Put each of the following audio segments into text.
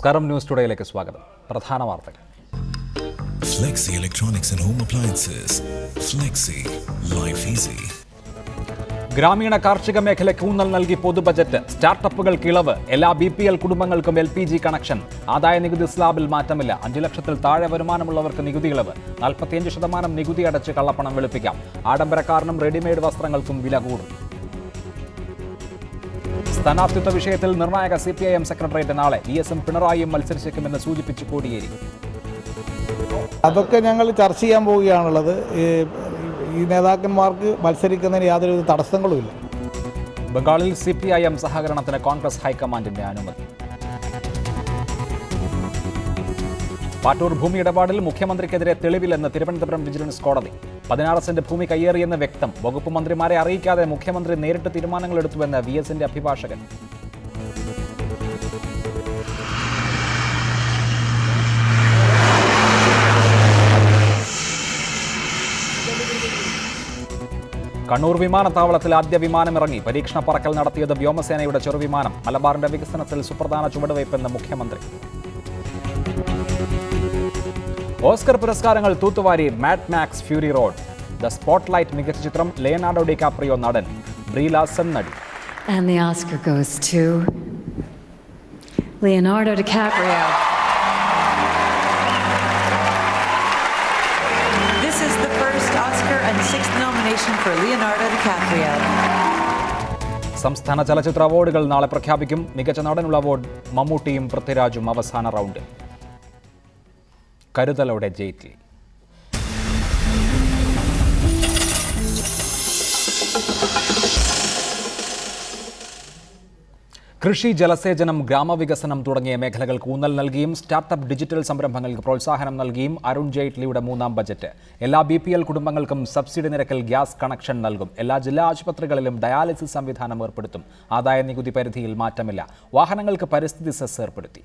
നമസ്കാരം, ന്യൂസ് ടുഡേയിലേക്ക് സ്വാഗതം. പ്രധാന വാർത്തകൾ. Flexi Electronics and Home Appliances. Flexi, life easy. ഗ്രാമീണ കാർഷിക മേഖലയ്ക്ക് ഊന്നൽ നൽകി പൊതുബജറ്റ്. സ്റ്റാർട്ടപ്പുകൾക്ക് ഇളവ്. എല്ലാ BPL കുടുംബങ്ങൾക്കും LPG കണക്ഷൻ. ആദായ നികുതി സ്ലാബിൽ മാറ്റമില്ല. 5 ലക്ഷത്തിൽ താഴെ വരുമാനമുള്ളവർക്ക് നികുതി ഇളവ്. 45% നികുതി അടച്ച് കള്ളപ്പണം വെളുപ്പിക്കാം. ആഡംബരക്കാരനും റെഡിമെയ്ഡ് വസ്ത്രങ്ങൾക്കും വില കൂടും. സ്ഥാനാർത്ഥിത്വ വിഷയത്തിൽ നിർണായക CPIM സെക്രട്ടേറിയറ്റ് നാളെ. VS-ഉം പിണറായിയും മത്സരിച്ചേക്കുമെന്ന് സൂചിപ്പിച്ച് കോടിയേരി. അതൊക്കെ ഞങ്ങൾ ചർച്ച ചെയ്യാൻ പോവുകയാണുള്ളത്. ഈ നേതാക്കന്മാർക്ക് മത്സരിക്കുന്നതിന് യാതൊരു തടസ്സങ്ങളുമില്ല. ബംഗാളിൽ CPIM സഹകരണത്തിന് കോൺഗ്രസ് ഹൈക്കമാൻഡിന്റെ അനുമതി. പാട്ടൂർ ഭൂമി ഇടപാടിൽ മുഖ്യമന്ത്രിക്കെതിരെ തെളിവില്ലെന്ന് തിരുവനന്തപുരം വിജിലൻസ് കോടതി. 16 സെന്റ് ഭൂമി കയ്യേറിയെന്ന് വ്യക്തം. വകുപ്പ് മന്ത്രിമാരെ അറിയിക്കാതെ മുഖ്യമന്ത്രി നേരിട്ട് തീരുമാനങ്ങളെടുത്തുവെന്ന് VS-ന്റെ അഭിഭാഷകൻ. കണ്ണൂർ വിമാനത്താവളത്തിൽ ആദ്യ വിമാനമിറങ്ങി. പരീക്ഷണ പറക്കൽ നടത്തിയത് വ്യോമസേനയുടെ ചെറുവിമാനം. മലബാറിന്റെ വികസനത്തിൽ സുപ്രധാന ചുവടുവയ്പ്പെന്ന് മുഖ്യമന്ത്രി. ഓസ്കർ പുരസ്കാരങ്ങൾ തൂത്തുവാരി Mad Max Fury Road. The Spotlight മികച്ച ചിത്രം ലിയനാർഡോ ഡികാപ്രിയോ നടൻ. ബ്രീ ലാർസൺ നടി. And the Oscar goes to Leonardo DiCaprio. This is the first Oscar and 6th nomination for Leonardo DiCaprio. സംസ്ഥാന ചലച്ചിത്ര അവാർഡുകൾ നാളെ പ്രഖ്യാപിക്കും. മികച്ച നടനുള്ള അവാർഡ് മമ്മൂട്ടിയും പൃഥ്വിരാജും അവസാന റൗണ്ടിൽ. കരുതലോടെ ജെയ്റ്റ്ലി. കൃഷി, ജലസേചനം, ഗ്രാമവികസനം തുടങ്ങിയ മേഖലകൾക്ക് ഊന്നൽ നൽകിയും സ്റ്റാർട്ടപ്പ് ഡിജിറ്റൽ സംരംഭങ്ങൾക്ക് പ്രോത്സാഹനം നൽകിയും അരുൺ ജെയ്റ്റ്ലിയുടെ 3ാം ബജറ്റ്. എല്ലാ BPL കുടുംബങ്ങൾക്കും സബ്സിഡി നിരക്കിൽ ഗ്യാസ് കണക്ഷൻ നൽകും. എല്ലാ ജില്ലാ ആശുപത്രികളിലും ഡയാലിസിസ് സംവിധാനം ഏർപ്പെടുത്തും. ആദായ നികുതി പരിധിയിൽ മാറ്റമില്ല. വാഹനങ്ങൾക്ക് പരിസ്ഥിതി സെസ് ഏർപ്പെടുത്തി.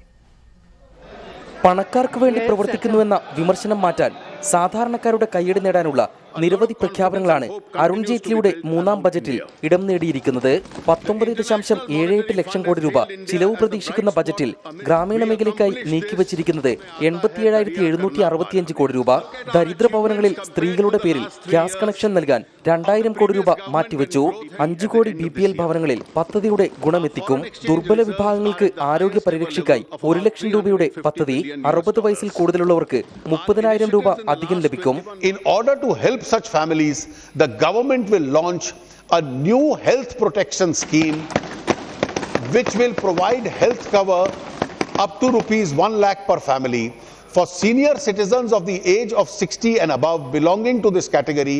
പണക്കാർക്ക് വേണ്ടി പ്രവർത്തിക്കുന്നുവെന്ന വിമർശനം മാറ്റാൻ സാധാരണക്കാരുടെ കയ്യടി നേടാനുള്ള നിരവധി പ്രഖ്യാപനങ്ങളാണ് അരുൺ ജെയ്റ്റ്ലിയുടെ 3ാം ബജറ്റിൽ ഇടം നേടിയിരിക്കുന്നത്. 19.78 ലക്ഷം കോടി രൂപ ചിലവ് പ്രതീക്ഷിക്കുന്ന ബജറ്റിൽ ഗ്രാമീണ മേഖലയ്ക്കായി നീക്കിവച്ചിരിക്കുന്നത് 87,765 കോടി രൂപ. ദരിദ്ര ഭവനങ്ങളിൽ സ്ത്രീകളുടെ പേരിൽ ഗ്യാസ് കണക്ഷൻ നൽകാൻ 2000 കോടി രൂപ മാറ്റിവെച്ചു. 5 കോടി BPL ഭവനങ്ങളിൽ പദ്ധതിയുടെ ഗുണമെത്തിക്കും. ദുർബല വിഭാഗങ്ങൾക്ക് ആരോഗ്യ പരിരക്ഷയ്ക്കായി 1 ലക്ഷം രൂപയുടെ പദ്ധതി. 60 വയസ്സിൽ കൂടുതലുള്ളവർക്ക് 30,000 രൂപ അധികം ലഭിക്കും. In order to help such families, the government will launch a new health protection scheme which will provide health cover up to rupees 1 lakh per family for senior citizens of the age of 60 and above belonging to this category.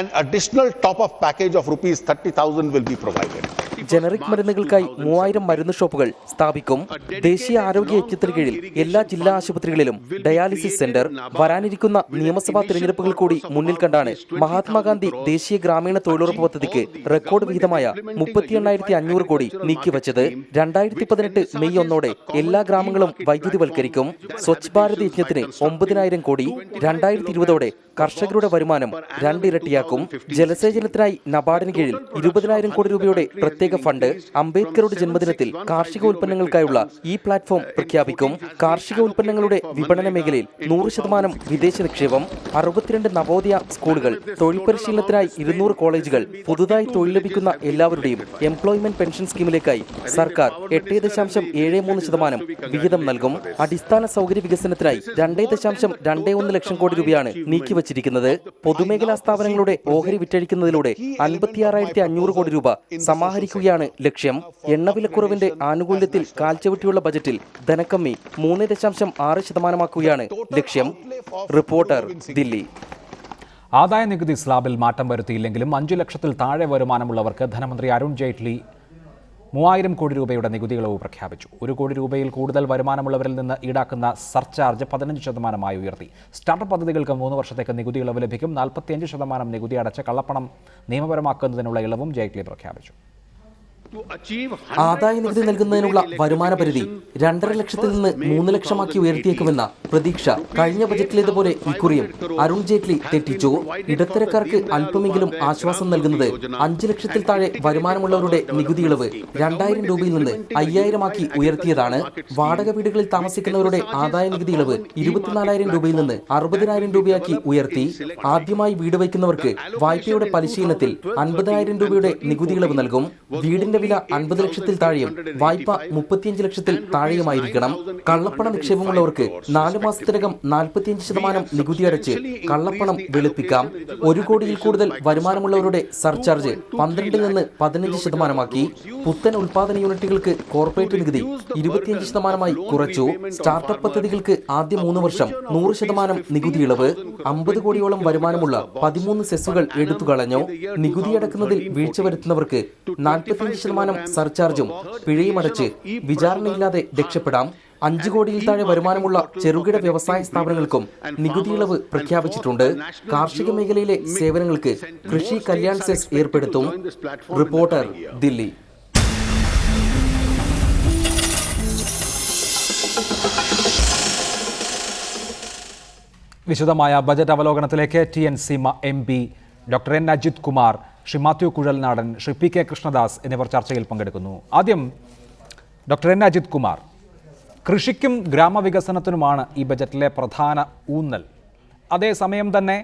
An additional top-up package of rupees 30,000 will be provided. Generic മരുന്നുകൾക്കായി 3000 മരുന്ന് ഷോപ്പുകൾ സ്ഥാപിക്കും. ദേശീയ ആരോഗ്യ യജ്ഞത്തിന് കീഴിൽ എല്ലാ ജില്ലാ ആശുപത്രികളിലും ഡയാലിസിസ് സെന്റർ. വരാനിരിക്കുന്ന നിയമസഭാ തിരഞ്ഞെടുപ്പുകൾ കൂടി മുന്നിൽ കണ്ടാണ് മഹാത്മാഗാന്ധി ദേശീയ ഗ്രാമീണ തൊഴിലുറപ്പ് പദ്ധതിക്ക് റെക്കോർഡ് വിഹിതമായ 38,500 കോടി നീക്കിവച്ചത്. 2018 മെയ് 1 എല്ലാ ഗ്രാമങ്ങളും വൈദ്യുതിവൽക്കരിക്കും. സ്വച്ഛ് ഭാരത് യജ്ഞത്തിന് 9,000 കോടി. 2020 കർഷകരുടെ വരുമാനം 2 ഇരട്ടിയാക്കും. ജലസേചനത്തിനായി നബാർഡിന് കീഴിൽ 20,000 കോടി രൂപയുടെ പ്രത്യേക ഫണ്ട്. അംബേദ്കറുടെ ജന്മദിനത്തിൽ കാർഷിക ഉൽപ്പന്നങ്ങൾക്കായുള്ള ഈ പ്ലാറ്റ്ഫോം പ്രഖ്യാപിക്കും. കാർഷിക ഉൽപ്പന്നങ്ങളുടെ വിപണന മേഖലയിൽ 100% വിദേശ നിക്ഷേപം. 62 നവോദയ സ്കൂളുകൾ. തൊഴിൽ പരിശീലനത്തിനായി 200 കോളേജുകൾ. പുതുതായി തൊഴിൽ ലഭിക്കുന്ന എല്ലാവരുടെയും എംപ്ലോയ്മെന്റ് പെൻഷൻ സ്കീമിലേക്കായി സർക്കാർ 8.73% വിഹിതം നൽകും. അടിസ്ഥാന സൗകര്യ വികസനത്തിനായി 2.21 ലക്ഷം കോടി രൂപയാണ് നീക്കിവച്ചിരിക്കുന്നത്. പൊതുമേഖലാ സ്ഥാപനങ്ങളുടെ ഓഹരി വിറ്റഴിക്കുന്നതിലൂടെ 56,500 കോടി രൂപ സമാഹരിക്കുകയാണ് ലക്ഷ്യം. എണ്ണവിലക്കുറവിന്റെ ആനുകൂല്യത്തിൽ കാൽച്ചവിട്ടിയുള്ള ബജറ്റിൽ ധനക്കമ്മി 3.6% ലക്ഷ്യം. റിപ്പോർട്ടർ, ദില്ലി. ആദായ നികുതി സ്ലാബിൽ മാറ്റം വരുത്തിയില്ലെങ്കിലും 5 ലക്ഷത്തിൽ താഴെ വരുമാനമുള്ളവർക്ക് ധനമന്ത്രി അരുൺ ജെയ്റ്റ്ലി 3000 കോടി രൂപയുടെ നികുതി ഇളവ് പ്രഖ്യാപിച്ചു. 1 കോടി രൂപയിൽ കൂടുതൽ വരുമാനമുള്ളവരിൽ നിന്ന് ഈടാക്കുന്ന സർചാർജ് 15% ഉയർത്തി. സ്റ്റാർട്ടപ്പ് പദ്ധതികൾക്ക് 3 വർഷത്തേക്ക് നികുതി ഇളവ് ലഭിക്കും. 45% നികുതി അടച്ച് കള്ളപ്പണം നിയമപരമാക്കുന്നതിനുള്ള ഇളവും ജെയ്റ്റ്ലി പ്രഖ്യാപിച്ചു. ആദായ നികുതി നൽകുന്നതിനുള്ള വരുമാന പരിധി 2.5 ലക്ഷത്തിൽ നിന്ന് 3 ലക്ഷമാക്കി ഉയർത്തിയേക്കുമെന്ന പ്രതീക്ഷ കഴിഞ്ഞ ബജറ്റിലേതുപോലെ ഇക്കുറിയും അരുൺ ജെയ്റ്റ്ലി തെറ്റിച്ചു. ഇടത്തരക്കാർക്ക് അല്പമെങ്കിലും ആശ്വാസം നൽകുന്നത് 5 ലക്ഷത്തിൽ താഴെ വരുമാനമുള്ളവരുടെ നികുതി ഇളവ് 2000 രൂപയിൽ നിന്ന് 5000 ആക്കി ഉയർത്തിയതാണ്. വാടക വീടുകളിൽ താമസിക്കുന്നവരുടെ ആദായ നികുതി ഇളവ് 24,000 രൂപയിൽ നിന്ന് 60,000 രൂപയാക്കി ഉയർത്തി. ആദ്യമായി വീട് വയ്ക്കുന്നവർക്ക് വായ്പയുടെ പലിശ ഇനത്തിൽ 50,000 രൂപയുടെ നികുതി ഇളവ് നൽകും. വീടിന്റെ വില 50 ലക്ഷത്തിൽ താഴെയും വായ്പ 35 ലക്ഷത്തിൽ താഴെയുമായിരിക്കണം. കള്ളപ്പണ നിക്ഷേപമുള്ളവർക്ക് 4 മാസത്തിനകം 45% നികുതി അടച്ച് കള്ളപ്പണം വെളുപ്പിക്കാം. 1 കോടിയിൽ കൂടുതൽ വരുമാനമുള്ളവരുടെ സർചാർജ് 12 നിന്ന് 15%ആക്കി. പുത്തൻ ഉൽപാദന യൂണിറ്റുകൾക്ക് കോർപ്പറേറ്റ് നികുതി 25%ആയി കുറച്ചു. സ്റ്റാർട്ടപ്പ് പദ്ധതികൾക്ക് ആദ്യ 3 വർഷം 100% നികുതി ഇളവ്. 50 കോടിയോളം വരുമാനമുള്ള 13 സെസ്സുകൾ എടുത്തുകളഞ്ഞു. നികുതി അടക്കുന്നതിൽ വീഴ്ച വരുത്തുന്നവർക്ക് 45% സർചാർജും പിഴയും അടച്ച് വിചാരണയില്ലാതെ രക്ഷപ്പെടാം. 5 കോടിയിൽ താഴെ വരുമാനമുള്ള ചെറുകിട വ്യവസായ സ്ഥാപനങ്ങൾക്കും നികുതി ഇളവ് പ്രഖ്യാപിച്ചിട്ടുണ്ട്. കാർഷിക മേഖലയിലെ സേവനങ്ങൾക്ക് കൃഷി കല്യാൺ സെസ് ഏർപ്പെടുത്തും. റിപ്പോർട്ടർ, ദില്ലി. വിശദമായ ബജറ്റ് അവലോകനത്തിലേക്ക് TNC MP doctor N. Ajith Kumar, Shri Mathew Kuzhalnadan, Shri PK Krishnadas എന്നിവർ ചർച്ചയിൽ പങ്കെടുക്കുന്നു. ആദ്യം ഡോക്ടർ N. അജിത് കുമാർ, കൃഷിക്കും ഗ്രാമവികസനത്തിനുമാണ് ഈ ബജറ്റിലെ പ്രധാന ഊന്നൽ. അതേസമയം തന്നെ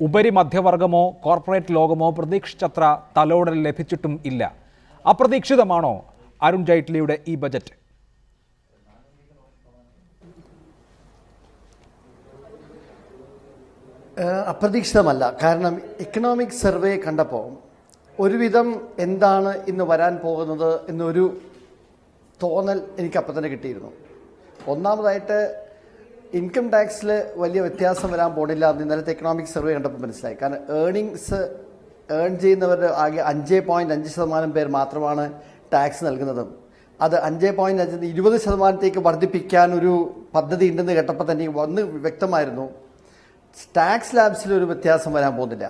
ഉപരിമധ്യവർഗമോ കോർപ്പറേറ്റ് ലോകമോ പ്രതീക്ഷിച്ചത്ര തലോടൽ ലഭിച്ചിട്ടും ഇല്ല. അപ്രതീക്ഷിതമാണോ അരുൺ ജെയ്റ്റ്ലിയുടെ ഈ ബജറ്റ്? അപ്രതീക്ഷിതമല്ല. കാരണം ഇക്കണോമിക് സർവേ കണ്ടപ്പോൾ ഒരുവിധം എന്താണ് ഇന്ന് വരാൻ പോകുന്നത് എന്നൊരു തോന്നൽ എനിക്ക് അപ്പം തന്നെ കിട്ടിയിരുന്നു. ഒന്നാമതായിട്ട് ഇൻകം ടാക്സിൽ വലിയ വ്യത്യാസം വരാൻ പോണില്ല എന്ന് ഇന്നലത്തെ ഇക്കണോമിക് സർവേ കണ്ടപ്പോൾ മനസ്സിലായി. കാരണം ഏണിങ്സ് ഏൺ ചെയ്യുന്നവരുടെ ആകെ 5.5% പേർ മാത്രമാണ് ടാക്സ് നൽകുന്നതും അത് 5.5 20% വർദ്ധിപ്പിക്കാൻ ഒരു പദ്ധതി ഉണ്ടെന്ന് കേട്ടപ്പോൾ തന്നെ വന്ന് വ്യക്തമായിരുന്നു ടാക്സ് ലാബ്സിൽ ഒരു വ്യത്യാസം വരാൻ പോകുന്നില്ല.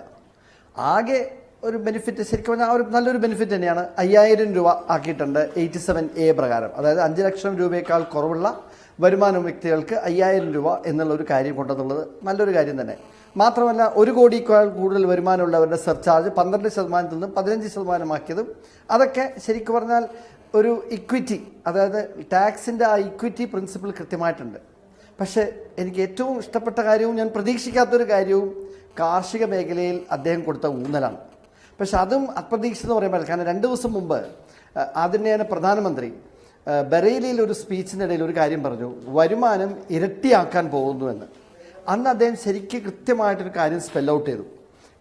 ആകെ ഒരു ബെനിഫിറ്റ് ശരിക്കും പറഞ്ഞാൽ ഒരു നല്ലൊരു ബെനിഫിറ്റ് തന്നെയാണ്. 5000 രൂപ ആക്കിയിട്ടുണ്ട് 87A പ്രകാരം. അതായത് 5 ലക്ഷം രൂപയേക്കാൾ കുറവുള്ള വരുമാനം വ്യക്തികൾക്ക് 5000 രൂപ എന്നുള്ള ഒരു കാര്യം കൊണ്ടെന്നുള്ളത് നല്ലൊരു കാര്യം തന്നെ. മാത്രമല്ല 1 കോടിയേക്കാൾ കൂടുതൽ വരുമാനമുള്ളവരുടെ സർചാർജ് 12% നിന്ന് 15% ആക്കിയതും അതൊക്കെ ശരിക്കും പറഞ്ഞാൽ ഒരു ഇക്വിറ്റി, അതായത് ടാക്സിൻ്റെ ആ ഇക്വിറ്റി പ്രിൻസിപ്പിൾ കൃത്യമായിട്ടുണ്ട്. പക്ഷേ എനിക്ക് ഏറ്റവും ഇഷ്ടപ്പെട്ട കാര്യവും ഞാൻ പ്രതീക്ഷിക്കാത്തൊരു കാര്യവും കാർഷിക മേഖലയിൽ അദ്ദേഹം കൊടുത്ത ഊന്നലാണ്. പക്ഷെ അതും അപ്രതീക്ഷിതം എന്ന് പറയാൻ പറ്റില്ല. കാരണം 2 ദിവസം മുമ്പ് അതിനെയാണ് പ്രധാനമന്ത്രി ബറേലിയിൽ ഒരു സ്പീച്ചിനിടയിൽ ഒരു കാര്യം പറഞ്ഞു, വരുമാനം ഇരട്ടിയാക്കാൻ പോകുന്നുവെന്ന്. അന്ന് അദ്ദേഹം ശരിക്കും കൃത്യമായിട്ടൊരു കാര്യം സ്പെൽ ഔട്ട് ചെയ്തു.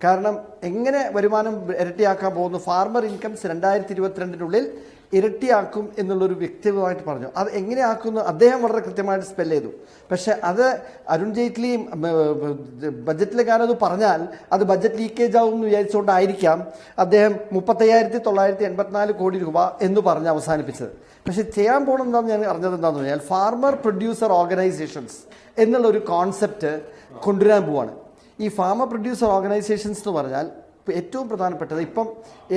കാരണം എങ്ങനെ വരുമാനം ഇരട്ടിയാക്കാൻ പോകുന്നു, ഫാർമർ ഇൻകംസ് 2022 ഇരട്ടിയാക്കും എന്നുള്ളൊരു വ്യക്തിപരമായിട്ട് പറഞ്ഞു. അത് എങ്ങനെയാക്കുന്നു അദ്ദേഹം വളരെ കൃത്യമായിട്ട് സ്പെൽ ചെയ്തു. പക്ഷെ അത് അരുൺ ജെയ്റ്റ്ലി ബജറ്റിലെ കാര്യം അത് പറഞ്ഞാൽ അത് ബജറ്റ് ലീക്കേജ് ആവും എന്ന് വിചാരിച്ചുകൊണ്ടായിരിക്കാം അദ്ദേഹം 35,984 കോടി രൂപ എന്ന് പറഞ്ഞ് അവസാനിപ്പിച്ചത്. പക്ഷെ ചെയ്യാൻ പോകണമെന്നാണ് ഞാൻ അറിഞ്ഞത് എന്താണെന്ന് പറഞ്ഞാൽ ഫാർമർ പ്രൊഡ്യൂസർ ഓർഗനൈസേഷൻസ് എന്നുള്ളൊരു കോൺസെപ്റ്റ് കൊണ്ടുവരാൻ പോവാണ്. ഈ ഫാർമർ പ്രൊഡ്യൂസർ ഓർഗനൈസേഷൻസ് എന്ന് പറഞ്ഞാൽ ഏറ്റവും പ്രധാനപ്പെട്ടത് ഇപ്പം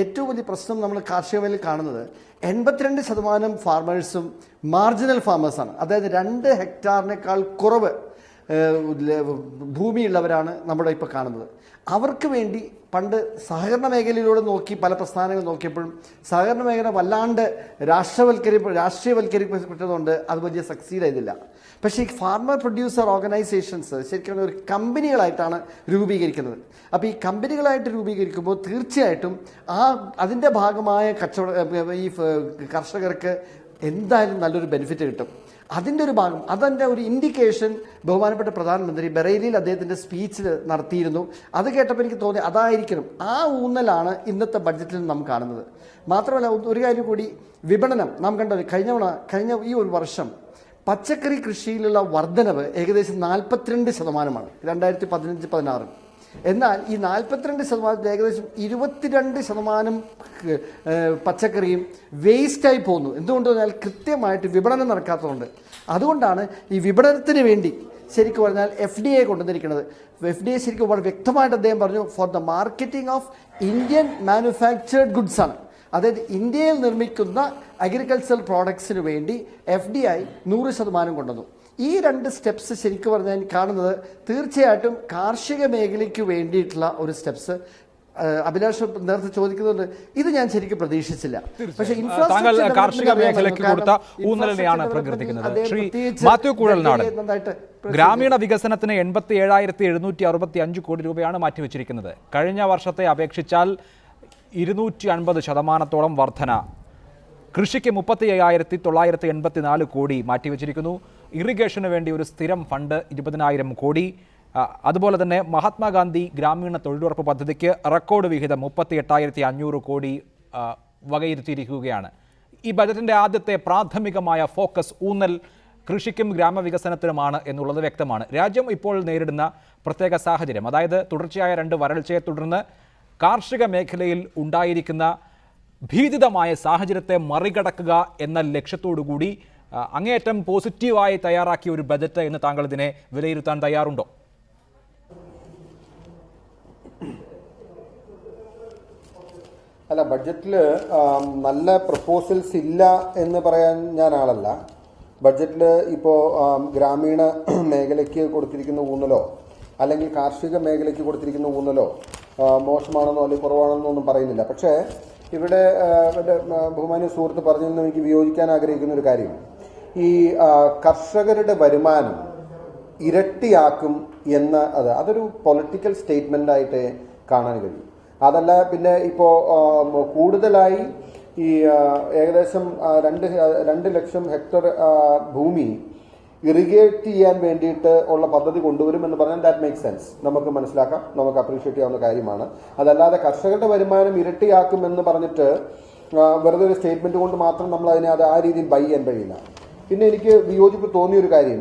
ഏറ്റവും വലിയ പ്രശ്നം നമ്മൾ കാർഷിക മേഖലയിൽ കാണുന്നത് 82% ഫാർമേഴ്സും മാർജിനൽ ഫാമേഴ്സാണ്. അതായത് 2 ഹെക്ടാറിനേക്കാൾ കുറവ് ഭൂമിയുള്ളവരാണ് നമ്മുടെ ഇപ്പോൾ കാണുന്നത്. അവർക്ക് വേണ്ടി പണ്ട് സഹകരണ മേഖലയിലൂടെ നോക്കി പല പ്രസ്ഥാനങ്ങൾ നോക്കിയപ്പോഴും സഹകരണ മേഖല വല്ലാണ്ട് രാഷ്ട്രീയവൽക്കരിക്കപ്പെട്ടതുകൊണ്ട് അത് വലിയ സക്സീഡ് ചെയ്തില്ല. പക്ഷേ ഈ ഫാർമർ പ്രൊഡ്യൂസർ ഓർഗനൈസേഷൻസ് ശരിക്കും ഒരു കമ്പനികളായിട്ടാണ് രൂപീകരിക്കുന്നത്. അപ്പോൾ ഈ കമ്പനികളായിട്ട് രൂപീകരിക്കുമ്പോൾ തീർച്ചയായിട്ടും അതിൻ്റെ ഭാഗമായ ഈ കർഷകർക്ക് എന്തായാലും നല്ലൊരു ബെനിഫിറ്റ് കിട്ടും. അതിൻ്റെ ഒരു ഭാഗം, അതിൻ്റെ ഒരു ഇൻഡിക്കേഷൻ ബഹുമാനപ്പെട്ട പ്രധാനമന്ത്രി ബറേലിയിൽ അദ്ദേഹത്തിൻ്റെ സ്പീച്ചിൽ നടത്തിയിരുന്നു. അത് കേട്ടപ്പോൾ എനിക്ക് തോന്നി അതായിരിക്കണം ആ ഊന്നലാണ് ഇന്നത്തെ ബഡ്ജറ്റിൽ നാം കാണുന്നത്. മാത്രമല്ല ഒരു കാര്യം കൂടി, വിപണനം നാം കണ്ടത് കഴിഞ്ഞ ഈ ഒരു വർഷം പച്ചക്കറി കൃഷിയിലുള്ള വർധനവ് ഏകദേശം 42%, 2015-16. എന്നാൽ ഈ 42% ഏകദേശം 22% പച്ചക്കറിയും വേസ്റ്റായി പോകുന്നു. എന്തുകൊണ്ട് പറഞ്ഞാൽ കൃത്യമായിട്ട് വിപണനം നടക്കാത്തതുകൊണ്ട്. അതുകൊണ്ടാണ് ഈ വിപണനത്തിന് വേണ്ടി ശരിക്കും പറഞ്ഞാൽ FDA കൊണ്ടുവന്നിരിക്കുന്നത്. FDA ശരിക്കും വളരെ വ്യക്തമായിട്ട് അദ്ദേഹം പറഞ്ഞു for the marketing of Indian manufactured goods ആണ്. അതായത് ഇന്ത്യയിൽ നിർമ്മിക്കുന്ന അഗ്രികൾച്ചറൽ പ്രോഡക്ട്സിന് വേണ്ടി FDI 100% കൊണ്ടുവന്നു. ഈ 2 സ്റ്റെപ്സ് ശരിക്കും പറഞ്ഞാൽ കാണുന്നത് തീർച്ചയായിട്ടും കാർഷിക മേഖലയ്ക്ക് വേണ്ടിയിട്ടുള്ള ഒരു സ്റ്റെപ്സ്. അഭിലാഷ് നേരത്തെ ചോദിക്കുന്നുണ്ട്, ഇത് ഞാൻ ശരിക്കും പ്രതീക്ഷിച്ചില്ല. പക്ഷേ താങ്കൾ കാർഷിക മേഖലയ്ക്ക് കൊടുത്ത ഊന്നലിനെയാണ് പ്രകീർത്തിക്കുന്നത്. ശ്രീ മാത്യു കുഴൽനാടൻ, ഗ്രാമീണ വികസനത്തിന് 87,765 കോടി രൂപയാണ് മാറ്റിവെച്ചിരിക്കുന്നത്. കഴിഞ്ഞ വർഷത്തെ അപേക്ഷിച്ചാൽ 250% വർധന. കൃഷിക്ക് 35,984 കോടി മാറ്റിവെച്ചിരിക്കുന്നു. ഇറിഗേഷന് വേണ്ടി ഒരു സ്ഥിരം ഫണ്ട് 20,000 കോടി. അതുപോലെ തന്നെ മഹാത്മാഗാന്ധി ഗ്രാമീണ തൊഴിലുറപ്പ് പദ്ധതിക്ക് റെക്കോർഡ് വിഹിതം 38,500 കോടി വകയിരുത്തിയിരിക്കുകയാണ്. ഈ ബജറ്റിൻ്റെ ആദ്യത്തെ പ്രാഥമികമായ ഫോക്കസ് ഊന്നൽ കൃഷിക്കും ഗ്രാമവികസനത്തിനുമാണ് എന്നുള്ളത് വ്യക്തമാണ്. രാജ്യം ഇപ്പോൾ നേരിടുന്ന പ്രത്യേക സാഹചര്യം, അതായത് തുടർച്ചയായ 2 വരൾച്ചയെ തുടർന്ന് കാർഷിക മേഖലയിൽ ഉണ്ടായിരിക്കുന്ന ഭീതിതമായ സാഹചര്യത്തെ മറികടക്കുക എന്ന ലക്ഷ്യത്തോടുകൂടി അങ്ങേയറ്റം പോസിറ്റീവായി തയ്യാറാക്കിയ ഒരു ബജറ്റ് എന്ന് താങ്കൾ ഇതിനെ വിലയിരുത്താൻ തയ്യാറുണ്ടോ? അല്ല, ബഡ്ജറ്റിൽ നല്ല പ്രപ്പോസൽസ് ഇല്ല എന്ന് പറയാൻ ഞാൻ ആളല്ല. ബഡ്ജറ്റിൽ ഇപ്പോൾ ഗ്രാമീണ മേഖലയ്ക്ക് കൊടുത്തിരിക്കുന്ന ഊന്നലോ അല്ലെങ്കിൽ കാർഷിക മേഖലയ്ക്ക് കൊടുത്തിരിക്കുന്ന ഊന്നലോ മോശമാണെന്നോ അല്ലെങ്കിൽ കുറവാണെന്നോ ഒന്നും പറയുന്നില്ല. പക്ഷേ ഇവിടെ ബഹുമാന്യ സുഹൃത്ത് പറഞ്ഞെന്ന് എനിക്ക് വിയോജിക്കാൻ ആഗ്രഹിക്കുന്ന ഒരു കാര്യം, ഈ കർഷകരുടെ വരുമാനം ഇരട്ടിയാക്കും എന്ന അതൊരു പൊളിറ്റിക്കൽ സ്റ്റേറ്റ്മെൻ്റായിട്ട് കാണാൻ കഴിയും. അതല്ല, പിന്നെ ഇപ്പോൾ കൂടുതലായി ഈ ഏകദേശം 2 ലക്ഷം ഹെക്ടർ ഭൂമി ഇറിഗേറ്റ് ചെയ്യാൻ വേണ്ടിയിട്ട് ഉള്ള പദ്ധതി കൊണ്ടുവരുമെന്ന് പറഞ്ഞാൽ ദാറ്റ് മേക്ക് സെൻസ്. നമുക്ക് മനസ്സിലാക്കാം, നമുക്ക് അപ്രീഷിയേറ്റ് ചെയ്യാവുന്ന കാര്യമാണ്. അതല്ലാതെ കർഷകരുടെ വരുമാനം ഇരട്ടിയാക്കുമെന്ന് പറഞ്ഞിട്ട് വെറുതെ ഒരു സ്റ്റേറ്റ്മെന്റ് കൊണ്ട് മാത്രം നമ്മൾ അതിനെ ആ രീതിയിൽ ബൈ ചെയ്യാൻ കഴിയില്ല. പിന്നെ എനിക്ക് വിയോജിപ്പ് തോന്നിയൊരു കാര്യം,